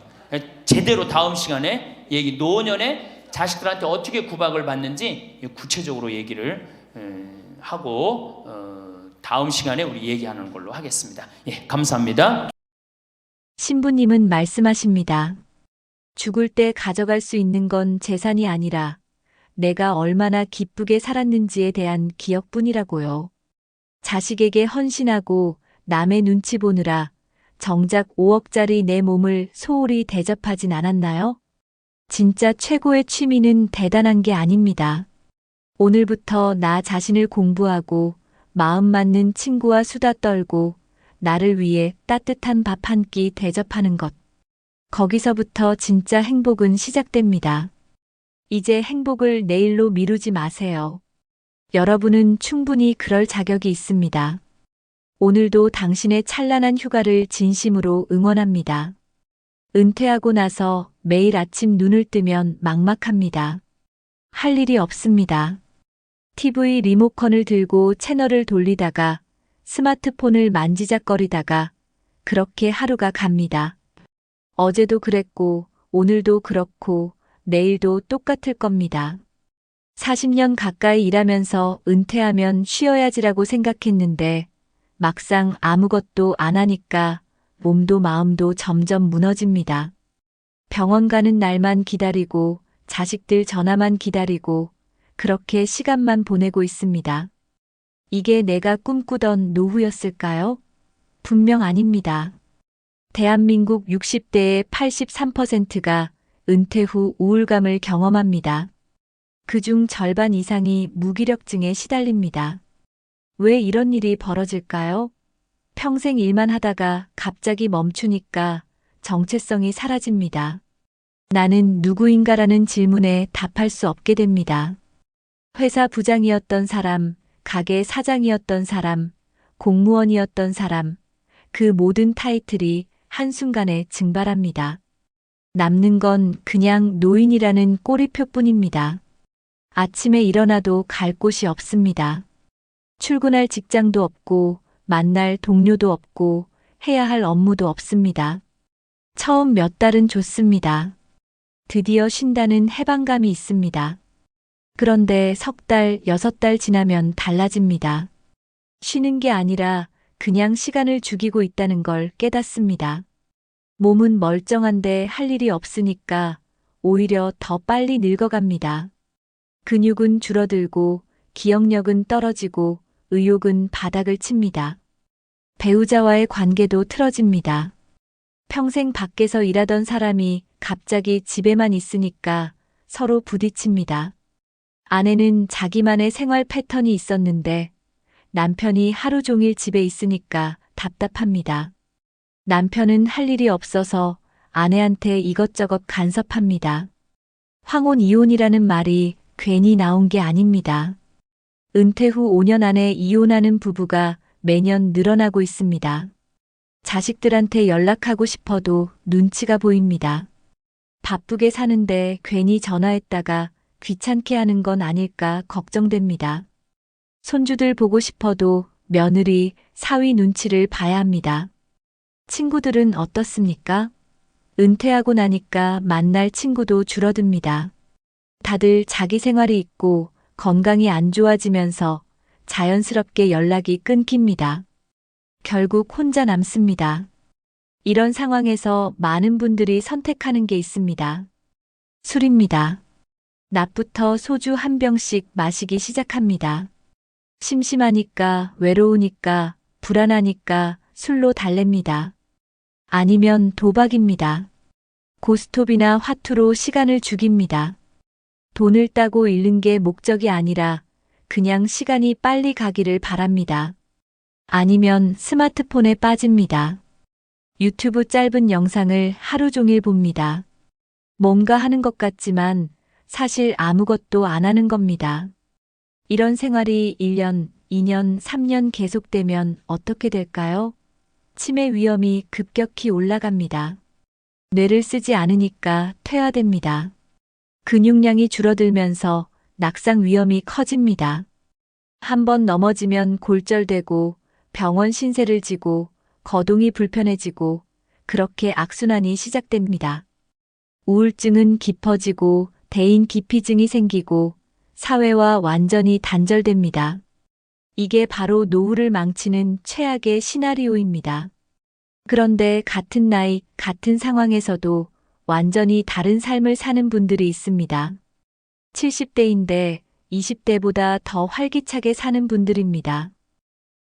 제대로 다음 시간에 얘기, 노년에 자식들한테 어떻게 구박을 받는지 구체적으로 얘기를 하고 다음 시간에 우리 얘기하는 걸로 하겠습니다. 예, 감사합니다. 신부님은 말씀하십니다. 죽을 때 가져갈 수 있는 건 재산이 아니라 내가 얼마나 기쁘게 살았는지에 대한 기억뿐이라고요. 자식에게 헌신하고 남의 눈치 보느라 정작 5억짜리 내 몸을 소홀히 대접하진 않았나요? 진짜 최고의 취미는 대단한 게 아닙니다. 오늘부터 나 자신을 공부하고 마음 맞는 친구와 수다 떨고 나를 위해 따뜻한 밥 한 끼 대접하는 것. 거기서부터 진짜 행복은 시작됩니다. 이제 행복을 내일로 미루지 마세요. 여러분은 충분히 그럴 자격이 있습니다. 오늘도 당신의 찬란한 휴가를 진심으로 응원합니다. 은퇴하고 나서 매일 아침 눈을 뜨면 막막합니다. 할 일이 없습니다. TV 리모컨을 들고 채널을 돌리다가 스마트폰을 만지작거리다가 그렇게 하루가 갑니다. 어제도 그랬고 오늘도 그렇고 내일도 똑같을 겁니다. 40년 가까이 일하면서 은퇴하면 쉬어야지라고 생각했는데 막상 아무것도 안 하니까 몸도 마음도 점점 무너집니다. 병원 가는 날만 기다리고 자식들 전화만 기다리고 그렇게 시간만 보내고 있습니다. 이게 내가 꿈꾸던 노후였을까요? 분명 아닙니다. 대한민국 60대의 83%가 은퇴 후 우울감을 경험합니다. 그중 절반 이상이 무기력증에 시달립니다. 왜 이런 일이 벌어질까요? 평생 일만 하다가 갑자기 멈추니까 정체성이 사라집니다. 나는 누구인가라는 질문에 답할 수 없게 됩니다. 회사 부장이었던 사람, 가게 사장이었던 사람, 공무원이었던 사람, 그 모든 타이틀이 한순간에 증발합니다. 남는 건 그냥 노인이라는 꼬리표뿐입니다. 아침에 일어나도 갈 곳이 없습니다. 출근할 직장도 없고, 만날 동료도 없고, 해야 할 업무도 없습니다. 처음 몇 달은 좋습니다. 드디어 쉰다는 해방감이 있습니다. 그런데 석 달, 6달 지나면 달라집니다. 쉬는 게 아니라 그냥 시간을 죽이고 있다는 걸 깨닫습니다. 몸은 멀쩡한데 할 일이 없으니까 오히려 더 빨리 늙어갑니다. 근육은 줄어들고 기억력은 떨어지고 의욕은 바닥을 칩니다. 배우자와의 관계도 틀어집니다. 평생 밖에서 일하던 사람이 갑자기 집에만 있으니까 서로 부딪힙니다. 아내는 자기만의 생활 패턴이 있었는데 남편이 하루 종일 집에 있으니까 답답합니다. 남편은 할 일이 없어서 아내한테 이것저것 간섭합니다. 황혼이혼이라는 말이 괜히 나온 게 아닙니다. 은퇴 후 5년 안에 이혼하는 부부가 매년 늘어나고 있습니다. 자식들한테 연락하고 싶어도 눈치가 보입니다. 바쁘게 사는데 괜히 전화했다가 귀찮게 하는 건 아닐까 걱정됩니다. 손주들 보고 싶어도 며느리, 사위 눈치를 봐야 합니다. 친구들은 어떻습니까? 은퇴하고 나니까 만날 친구도 줄어듭니다. 다들 자기 생활이 있고 건강이 안 좋아지면서 자연스럽게 연락이 끊깁니다. 결국 혼자 남습니다. 이런 상황에서 많은 분들이 선택하는 게 있습니다. 술입니다. 낮부터 소주 한 병씩 마시기 시작합니다. 심심하니까, 외로우니까, 불안하니까 술로 달랩니다. 아니면 도박입니다. 고스톱이나 화투로 시간을 죽입니다. 돈을 따고 잃는 게 목적이 아니라 그냥 시간이 빨리 가기를 바랍니다. 아니면 스마트폰에 빠집니다. 유튜브 짧은 영상을 하루 종일 봅니다. 뭔가 하는 것 같지만 사실 아무것도 안 하는 겁니다. 이런 생활이 1년, 2년, 3년 계속되면 어떻게 될까요? 치매 위험이 급격히 올라갑니다. 뇌를 쓰지 않으니까 퇴화됩니다. 근육량이 줄어들면서 낙상 위험이 커집니다. 한번 넘어지면 골절되고 병원 신세를 지고 거동이 불편해지고 그렇게 악순환이 시작됩니다. 우울증은 깊어지고 대인 기피증이 생기고 사회와 완전히 단절됩니다. 이게 바로 노후를 망치는 최악의 시나리오입니다. 그런데 같은 나이, 같은 상황에서도 완전히 다른 삶을 사는 분들이 있습니다. 70대인데 20대보다 더 활기차게 사는 분들입니다.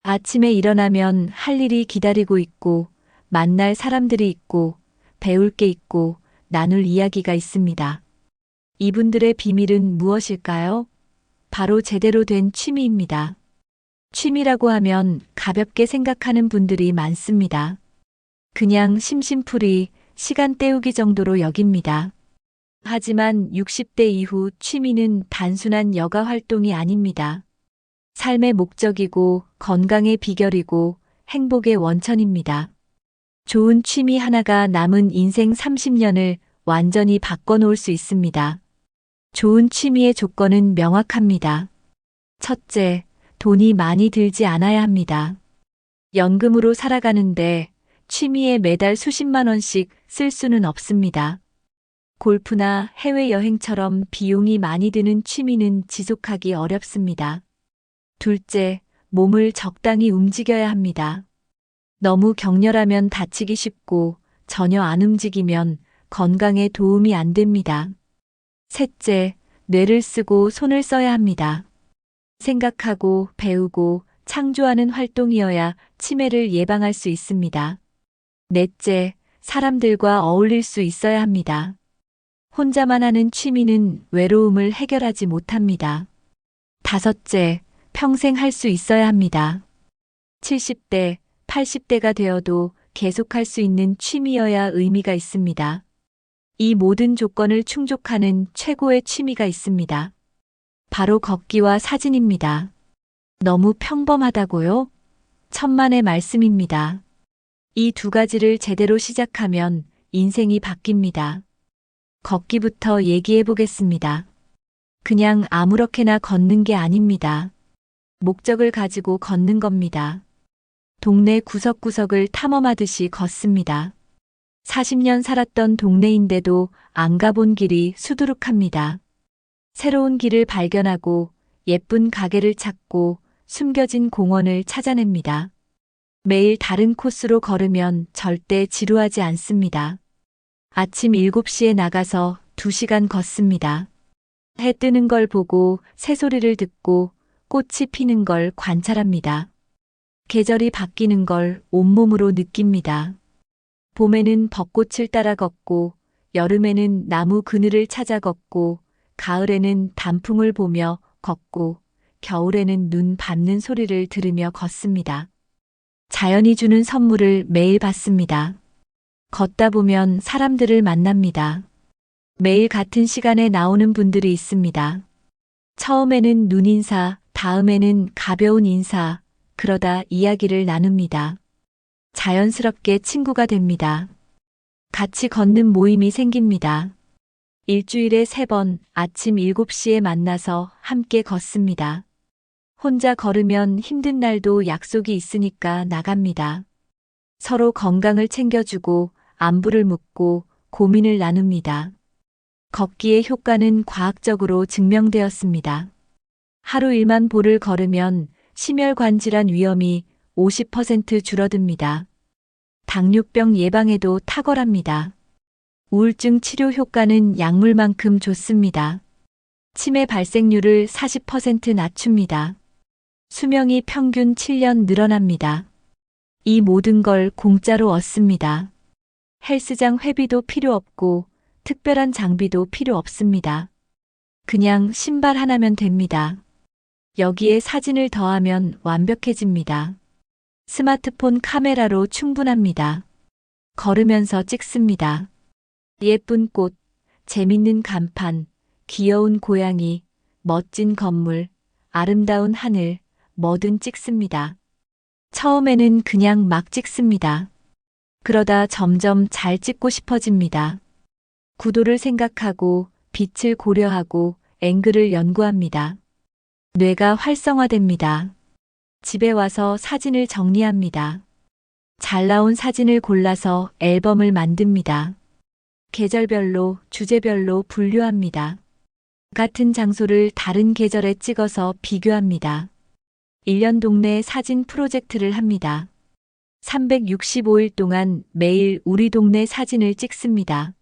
아침에 일어나면 할 일이 기다리고 있고, 만날 사람들이 있고, 배울 게 있고, 나눌 이야기가 있습니다. 이분들의 비밀은 무엇일까요? 바로 제대로 된 취미입니다. 취미라고 하면 가볍게 생각하는 분들이 많습니다. 그냥 심심풀이, 시간 때우기 정도로 여깁니다. 하지만 60대 이후 취미는 단순한 여가 활동이 아닙니다. 삶의 목적이고 건강의 비결이고 행복의 원천입니다. 좋은 취미 하나가 남은 인생 30년을 완전히 바꿔놓을 수 있습니다. 좋은 취미의 조건은 명확합니다. 첫째, 돈이 많이 들지 않아야 합니다. 연금으로 살아가는데 취미에 매달 수십만 원씩 쓸 수는 없습니다. 골프나 해외여행처럼 비용이 많이 드는 취미는 지속하기 어렵습니다. 둘째, 몸을 적당히 움직여야 합니다. 너무 격렬하면 다치기 쉽고 전혀 안 움직이면 건강에 도움이 안 됩니다. 셋째, 뇌를 쓰고 손을 써야 합니다. 생각하고 배우고 창조하는 활동이어야 치매를 예방할 수 있습니다. 넷째, 사람들과 어울릴 수 있어야 합니다. 혼자만 하는 취미는 외로움을 해결하지 못합니다. 다섯째, 평생 할 수 있어야 합니다. 70대, 80대가 되어도 계속할 수 있는 취미여야 의미가 있습니다. 이 모든 조건을 충족하는 최고의 취미가 있습니다. 바로 걷기와 사진입니다. 너무 평범하다고요? 천만의 말씀입니다. 이 두 가지를 제대로 시작하면 인생이 바뀝니다. 걷기부터 얘기해 보겠습니다. 그냥 아무렇게나 걷는 게 아닙니다. 목적을 가지고 걷는 겁니다. 동네 구석구석을 탐험하듯이 걷습니다. 40년 살았던 동네인데도 안 가본 길이 수두룩합니다. 새로운 길을 발견하고 예쁜 가게를 찾고 숨겨진 공원을 찾아냅니다. 매일 다른 코스로 걸으면 절대 지루하지 않습니다. 아침 7시에 나가서 2시간 걷습니다. 해 뜨는 걸 보고 새소리를 듣고 꽃이 피는 걸 관찰합니다. 계절이 바뀌는 걸 온몸으로 느낍니다. 봄에는 벚꽃을 따라 걷고 여름에는 나무 그늘을 찾아 걷고 가을에는 단풍을 보며 걷고 겨울에는 눈 밟는 소리를 들으며 걷습니다. 자연이 주는 선물을 매일 받습니다. 걷다 보면 사람들을 만납니다. 매일 같은 시간에 나오는 분들이 있습니다. 처음에는 눈인사, 다음에는 가벼운 인사, 그러다 이야기를 나눕니다. 자연스럽게 친구가 됩니다. 같이 걷는 모임이 생깁니다. 일주일에 3번 아침 7시에 만나서 함께 걷습니다. 혼자 걸으면 힘든 날도 약속이 있으니까 나갑니다. 서로 건강을 챙겨주고 안부를 묻고 고민을 나눕니다. 걷기의 효과는 과학적으로 증명되었습니다. 하루 1만 보를 걸으면 심혈관 질환 위험이 50% 줄어듭니다. 당뇨병 예방에도 탁월합니다. 우울증 치료 효과는 약물만큼 좋습니다. 치매 발생률을 40% 낮춥니다. 수명이 평균 7년 늘어납니다. 이 모든 걸 공짜로 얻습니다. 헬스장 회비도 필요 없고 특별한 장비도 필요 없습니다. 그냥 신발 하나면 됩니다. 여기에 사진을 더하면 완벽해집니다. 스마트폰 카메라로 충분합니다. 걸으면서 찍습니다. 예쁜 꽃, 재밌는 간판, 귀여운 고양이, 멋진 건물, 아름다운 하늘, 뭐든 찍습니다. 처음에는 그냥 막 찍습니다. 그러다 점점 잘 찍고 싶어집니다. 구도를 생각하고 빛을 고려하고 앵글을 연구합니다. 뇌가 활성화됩니다. 집에 와서 사진을 정리합니다. 잘 나온 사진을 골라서 앨범을 만듭니다. 계절별로, 주제별로 분류합니다. 같은 장소를 다른 계절에 찍어서 비교합니다. 1년 동네 사진 프로젝트를 합니다. 365일 동안 매일 우리 동네 사진을 찍습니다.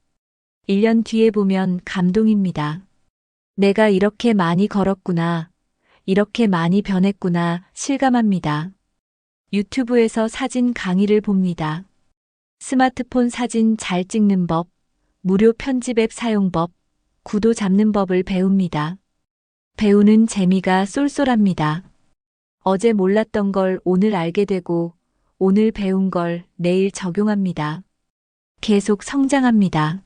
1년 뒤에 보면 감동입니다. 내가 이렇게 많이 걸었구나. 이렇게 많이 변했구나 실감합니다. 유튜브에서 사진 강의를 봅니다. 스마트폰 사진 잘 찍는 법, 무료 편집 앱 사용법, 구도 잡는 법을 배웁니다. 배우는 재미가 쏠쏠합니다. 어제 몰랐던 걸 오늘 알게 되고 오늘 배운 걸 내일 적용합니다. 계속 성장합니다.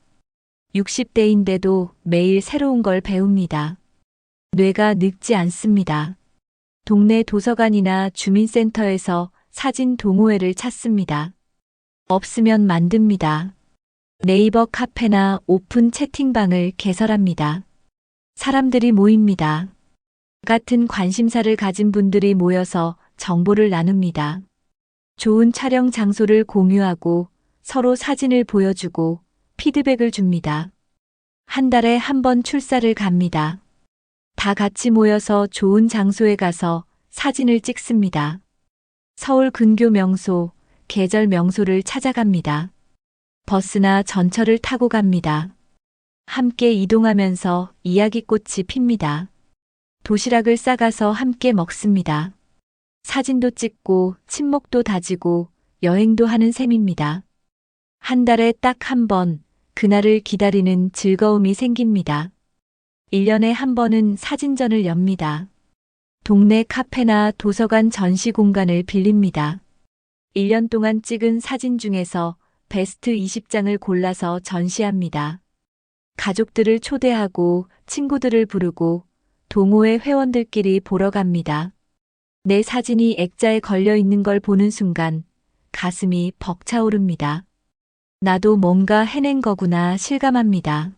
60대인데도 매일 새로운 걸 배웁니다. 뇌가 늙지 않습니다. 동네 도서관이나 주민센터에서 사진 동호회를 찾습니다. 없으면 만듭니다. 네이버 카페나 오픈 채팅방을 개설합니다. 사람들이 모입니다. 같은 관심사를 가진 분들이 모여서 정보를 나눕니다. 좋은 촬영 장소를 공유하고 서로 사진을 보여주고 피드백을 줍니다. 한 달에 한 번 출사를 갑니다. 다 같이 모여서 좋은 장소에 가서 사진을 찍습니다. 서울 근교 명소, 계절 명소를 찾아갑니다. 버스나 전철을 타고 갑니다. 함께 이동하면서 이야기꽃이 핍니다. 도시락을 싸가서 함께 먹습니다. 사진도 찍고 친목도 다지고 여행도 하는 셈입니다. 한 달에 딱 한 번 그날을 기다리는 즐거움이 생깁니다. 1년에 한 번은 사진전을 엽니다. 동네 카페나 도서관 전시 공간을 빌립니다. 1년 동안 찍은 사진 중에서 베스트 20장을 골라서 전시합니다. 가족들을 초대하고 친구들을 부르고 동호회 회원들끼리 보러 갑니다. 내 사진이 액자에 걸려 있는 걸 보는 순간 가슴이 벅차오릅니다. 나도 뭔가 해낸 거구나 실감합니다.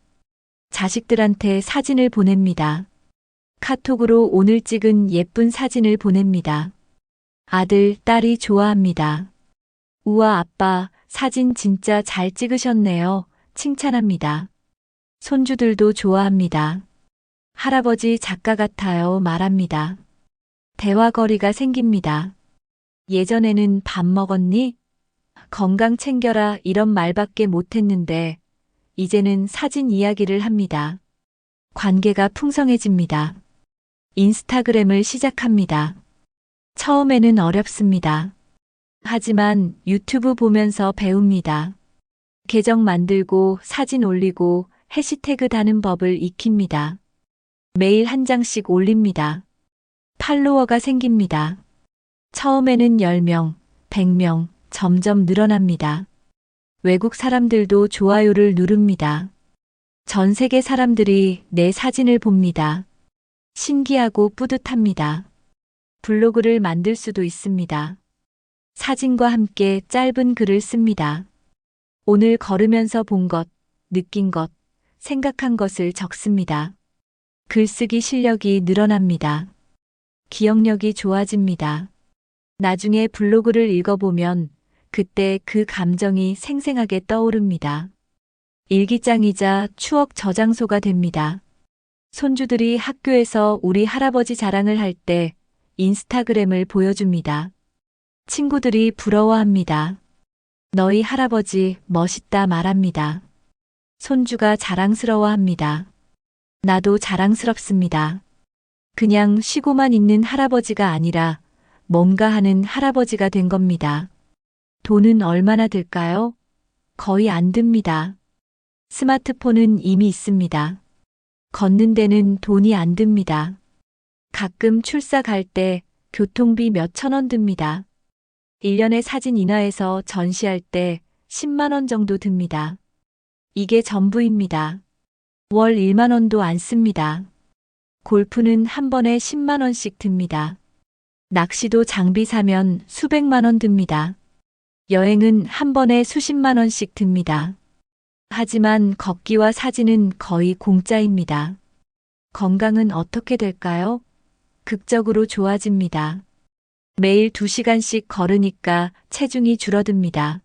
자식들한테 사진을 보냅니다. 카톡으로 오늘 찍은 예쁜 사진을 보냅니다. 아들, 딸이 좋아합니다. 우와, 아빠, 사진 진짜 잘 찍으셨네요. 칭찬합니다. 손주들도 좋아합니다. 할아버지 작가 같아요. 말합니다. 대화거리가 생깁니다. 예전에는 밥 먹었니? 건강 챙겨라 이런 말밖에 못했는데 이제는 사진 이야기를 합니다. 관계가 풍성해집니다. 인스타그램을 시작합니다. 처음에는 어렵습니다. 하지만 유튜브 보면서 배웁니다. 계정 만들고 사진 올리고 해시태그 다는 법을 익힙니다. 매일 한 장씩 올립니다. 팔로워가 생깁니다. 처음에는 10명, 100명, 점점 늘어납니다. 외국 사람들도 좋아요를 누릅니다. 전 세계 사람들이 내 사진을 봅니다. 신기하고 뿌듯합니다. 블로그를 만들 수도 있습니다. 사진과 함께 짧은 글을 씁니다. 오늘 걸으면서 본 것, 느낀 것, 생각한 것을 적습니다. 글쓰기 실력이 늘어납니다. 기억력이 좋아집니다. 나중에 블로그를 읽어보면 그때 그 감정이 생생하게 떠오릅니다. 일기장이자 추억 저장소가 됩니다. 손주들이 학교에서 우리 할아버지 자랑을 할 때 인스타그램을 보여줍니다. 친구들이 부러워합니다. 너희 할아버지 멋있다 말합니다. 손주가 자랑스러워합니다. 나도 자랑스럽습니다. 그냥 쉬고만 있는 할아버지가 아니라 뭔가 하는 할아버지가 된 겁니다. 돈은 얼마나 들까요? 거의 안 듭니다. 스마트폰은 이미 있습니다. 걷는 데는 돈이 안 듭니다. 가끔 출사 갈 때 교통비 몇천 원 듭니다. 1년에 사진 인화해서 전시할 때 10만 원 정도 듭니다. 이게 전부입니다. 월 1만 원도 안 씁니다. 골프는 한 번에 10만 원씩 듭니다. 낚시도 장비 사면 수백만 원 듭니다. 여행은 한 번에 수십만 원씩 듭니다. 하지만 걷기와 사진은 거의 공짜입니다. 건강은 어떻게 될까요? 극적으로 좋아집니다. 매일 2시간씩 걸으니까 체중이 줄어듭니다.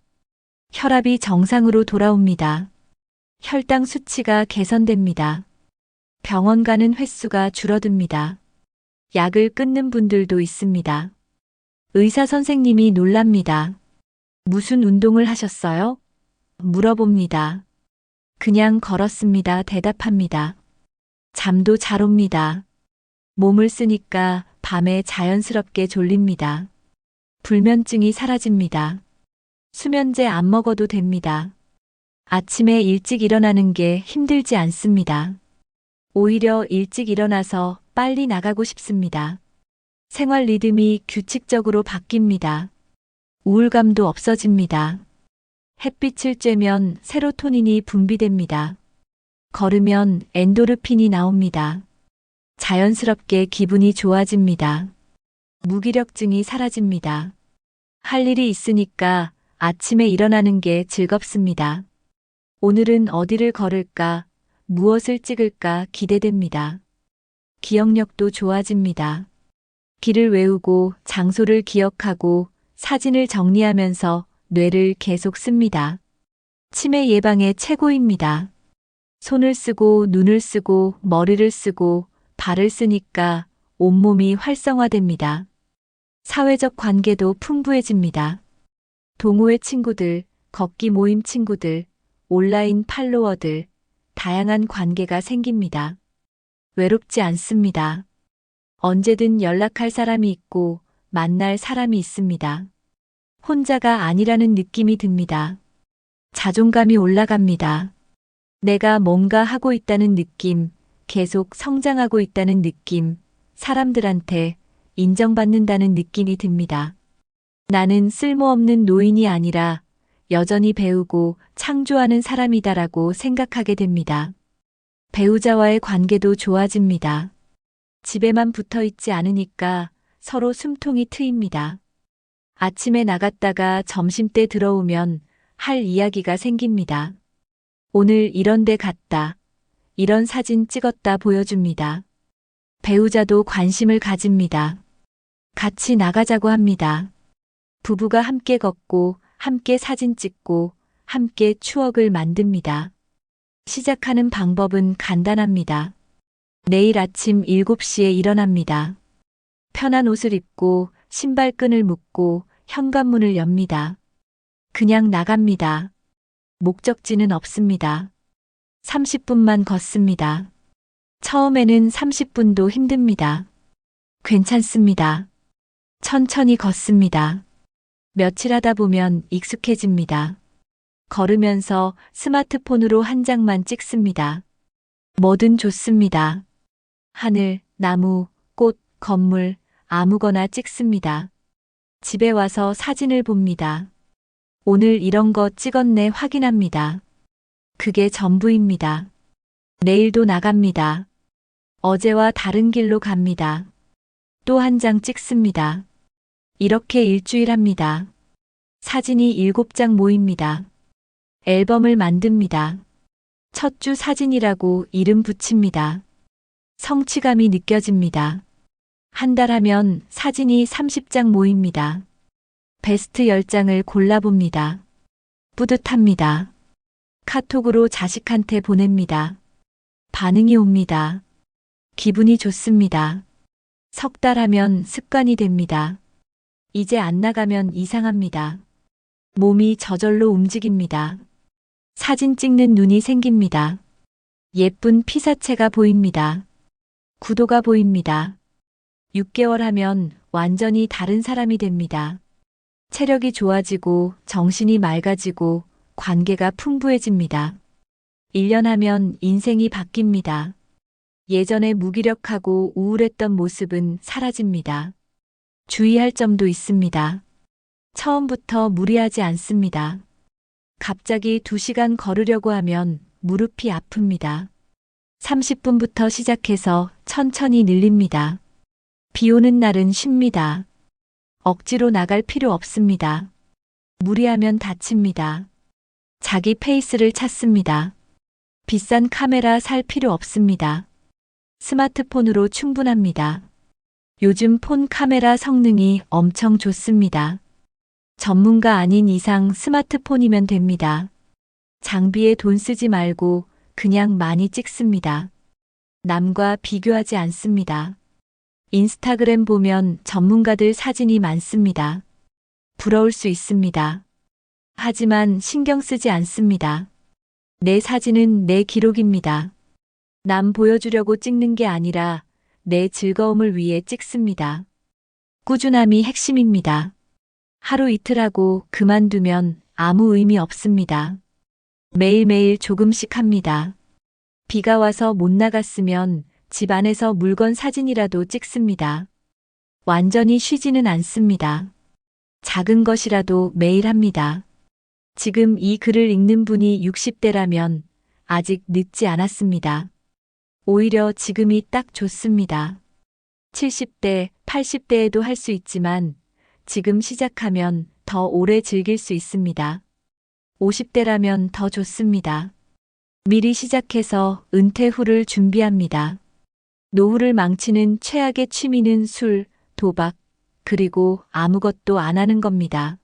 혈압이 정상으로 돌아옵니다. 혈당 수치가 개선됩니다. 병원 가는 횟수가 줄어듭니다. 약을 끊는 분들도 있습니다. 의사 선생님이 놀랍니다. 무슨 운동을 하셨어요? 물어봅니다. 그냥 걸었습니다. 대답합니다. 잠도 잘 옵니다. 몸을 쓰니까 밤에 자연스럽게 졸립니다. 불면증이 사라집니다. 수면제 안 먹어도 됩니다. 아침에 일찍 일어나는 게 힘들지 않습니다. 오히려 일찍 일어나서 빨리 나가고 싶습니다. 생활 리듬이 규칙적으로 바뀝니다. 우울감도 없어집니다. 햇빛을 쬐면 세로토닌이 분비됩니다. 걸으면 엔도르핀이 나옵니다. 자연스럽게 기분이 좋아집니다. 무기력증이 사라집니다. 할 일이 있으니까 아침에 일어나는 게 즐겁습니다. 오늘은 어디를 걸을까, 무엇을 찍을까 기대됩니다. 기억력도 좋아집니다. 길을 외우고 장소를 기억하고 사진을 정리하면서 뇌를 계속 씁니다. 치매 예방에 최고입니다. 손을 쓰고 눈을 쓰고 머리를 쓰고 발을 쓰니까 온몸이 활성화됩니다. 사회적 관계도 풍부해집니다. 동호회 친구들, 걷기 모임 친구들, 온라인 팔로워들, 다양한 관계가 생깁니다. 외롭지 않습니다. 언제든 연락할 사람이 있고 만날 사람이 있습니다. 혼자가 아니라는 느낌이 듭니다. 자존감이 올라갑니다. 내가 뭔가 하고 있다는 느낌, 계속 성장하고 있다는 느낌, 사람들한테 인정받는다는 느낌이 듭니다. 나는 쓸모없는 노인이 아니라 여전히 배우고 창조하는 사람이다라고 생각하게 됩니다. 배우자와의 관계도 좋아집니다. 집에만 붙어 있지 않으니까 서로 숨통이 트입니다. 아침에 나갔다가 점심때 들어오면 할 이야기가 생깁니다. 오늘 이런 데 갔다. 이런 사진 찍었다 보여줍니다. 배우자도 관심을 가집니다. 같이 나가자고 합니다. 부부가 함께 걷고 함께 사진 찍고 함께 추억을 만듭니다. 시작하는 방법은 간단합니다. 내일 아침 7시에 일어납니다. 편한 옷을 입고 신발끈을 묶고 현관문을 엽니다. 그냥 나갑니다. 목적지는 없습니다. 30분만 걷습니다. 처음에는 30분도 힘듭니다. 괜찮습니다. 천천히 걷습니다. 며칠 하다 보면 익숙해집니다. 걸으면서 스마트폰으로 한 장만 찍습니다. 뭐든 좋습니다. 하늘, 나무, 꽃, 건물, 아무거나 찍습니다. 집에 와서 사진을 봅니다. 오늘 이런 거 찍었네 확인합니다. 그게 전부입니다. 내일도 나갑니다. 어제와 다른 길로 갑니다. 또 한 장 찍습니다. 이렇게 일주일 합니다. 사진이 7장 모입니다. 앨범을 만듭니다. 첫 주 사진이라고 이름 붙입니다. 성취감이 느껴집니다. 한 달 하면 사진이 30장 모입니다. 베스트 10장을 골라봅니다. 뿌듯합니다. 카톡으로 자식한테 보냅니다. 반응이 옵니다. 기분이 좋습니다. 석 달 하면 습관이 됩니다. 이제 안 나가면 이상합니다. 몸이 저절로 움직입니다. 사진 찍는 눈이 생깁니다. 예쁜 피사체가 보입니다. 구도가 보입니다. 6개월 하면 완전히 다른 사람이 됩니다. 체력이 좋아지고 정신이 맑아지고 관계가 풍부해집니다. 1년 하면 인생이 바뀝니다. 예전에 무기력하고 우울했던 모습은 사라집니다. 주의할 점도 있습니다. 처음부터 무리하지 않습니다. 갑자기 2시간 걸으려고 하면 무릎이 아픕니다. 30분부터 시작해서 천천히 늘립니다. 비 오는 날은 쉽니다. 억지로 나갈 필요 없습니다. 무리하면 다칩니다. 자기 페이스를 찾습니다. 비싼 카메라 살 필요 없습니다. 스마트폰으로 충분합니다. 요즘 폰 카메라 성능이 엄청 좋습니다. 전문가 아닌 이상 스마트폰이면 됩니다. 장비에 돈 쓰지 말고 그냥 많이 찍습니다. 남과 비교하지 않습니다. 인스타그램 보면 전문가들 사진이 많습니다. 부러울 수 있습니다. 하지만 신경 쓰지 않습니다. 내 사진은 내 기록입니다. 남 보여주려고 찍는 게 아니라 내 즐거움을 위해 찍습니다. 꾸준함이 핵심입니다. 하루 이틀 하고 그만두면 아무 의미 없습니다. 매일매일 조금씩 합니다. 비가 와서 못 나갔으면 집 안에서 물건 사진이라도 찍습니다. 완전히 쉬지는 않습니다. 작은 것이라도 매일 합니다. 지금 이 글을 읽는 분이 60대라면 아직 늦지 않았습니다. 오히려 지금이 딱 좋습니다. 70대, 80대에도 할 수 있지만 지금 시작하면 더 오래 즐길 수 있습니다. 50대라면 더 좋습니다. 미리 시작해서 은퇴 후를 준비합니다. 노후를 망치는 최악의 취미는 술, 도박, 그리고 아무것도 안 하는 겁니다.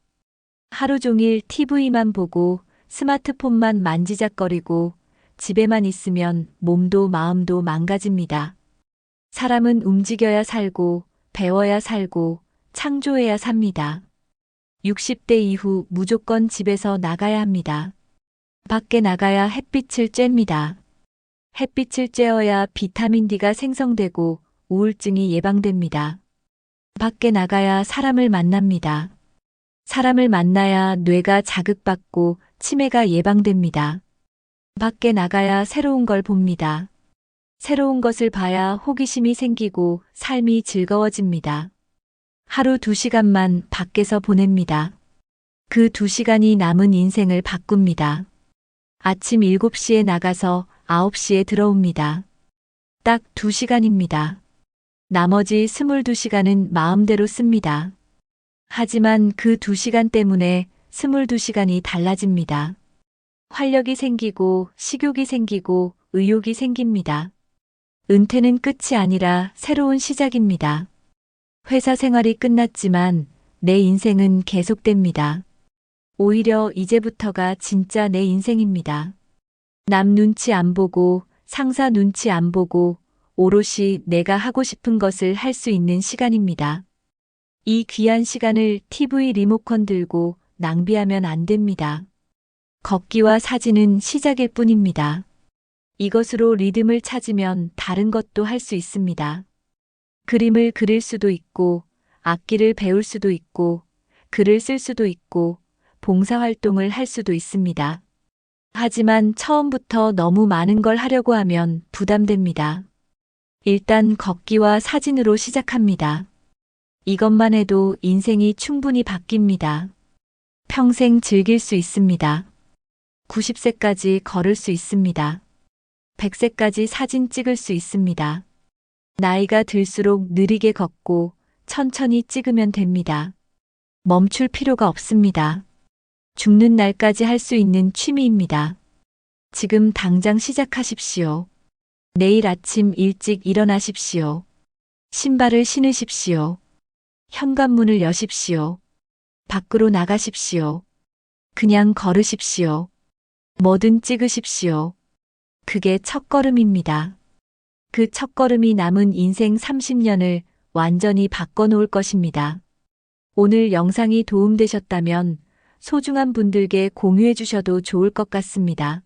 하루 종일 TV만 보고 스마트폰만 만지작거리고 집에만 있으면 몸도 마음도 망가집니다. 사람은 움직여야 살고 배워야 살고 창조해야 삽니다. 60대 이후 무조건 집에서 나가야 합니다. 밖에 나가야 햇빛을 쬐입니다. 햇빛을 쬐어야 비타민 D가 생성되고 우울증이 예방됩니다. 밖에 나가야 사람을 만납니다. 사람을 만나야 뇌가 자극받고 치매가 예방됩니다. 밖에 나가야 새로운 걸 봅니다. 새로운 것을 봐야 호기심이 생기고 삶이 즐거워집니다. 하루 2시간만 밖에서 보냅니다. 그 2시간이 남은 인생을 바꿉니다. 아침 7시에 나가서 9시에 들어옵니다. 딱 2시간입니다. 나머지 22시간은 마음대로 씁니다. 하지만 그 2시간 때문에 22시간이 달라집니다. 활력이 생기고 식욕이 생기고 의욕이 생깁니다. 은퇴는 끝이 아니라 새로운 시작입니다. 회사 생활이 끝났지만 내 인생은 계속됩니다. 오히려 이제부터가 진짜 내 인생입니다. 남 눈치 안 보고 상사 눈치 안 보고 오롯이 내가 하고 싶은 것을 할 수 있는 시간입니다. 이 귀한 시간을 TV 리모컨 들고 낭비하면 안 됩니다. 걷기와 사진은 시작일 뿐입니다. 이것으로 리듬을 찾으면 다른 것도 할 수 있습니다. 그림을 그릴 수도 있고, 악기를 배울 수도 있고, 글을 쓸 수도 있고, 봉사활동을 할 수도 있습니다. 하지만 처음부터 너무 많은 걸 하려고 하면 부담됩니다. 일단 걷기와 사진으로 시작합니다. 이것만 해도 인생이 충분히 바뀝니다. 평생 즐길 수 있습니다. 90세까지 걸을 수 있습니다. 100세까지 사진 찍을 수 있습니다. 나이가 들수록 느리게 걷고 천천히 찍으면 됩니다. 멈출 필요가 없습니다. 죽는 날까지 할 수 있는 취미입니다. 지금 당장 시작하십시오. 내일 아침 일찍 일어나십시오. 신발을 신으십시오. 현관문을 여십시오. 밖으로 나가십시오. 그냥 걸으십시오. 뭐든 찍으십시오. 그게 첫걸음입니다. 그 첫걸음이 남은 인생 30년을 완전히 바꿔놓을 것입니다. 오늘 영상이 도움되셨다면 소중한 분들께 공유해 주셔도 좋을 것 같습니다.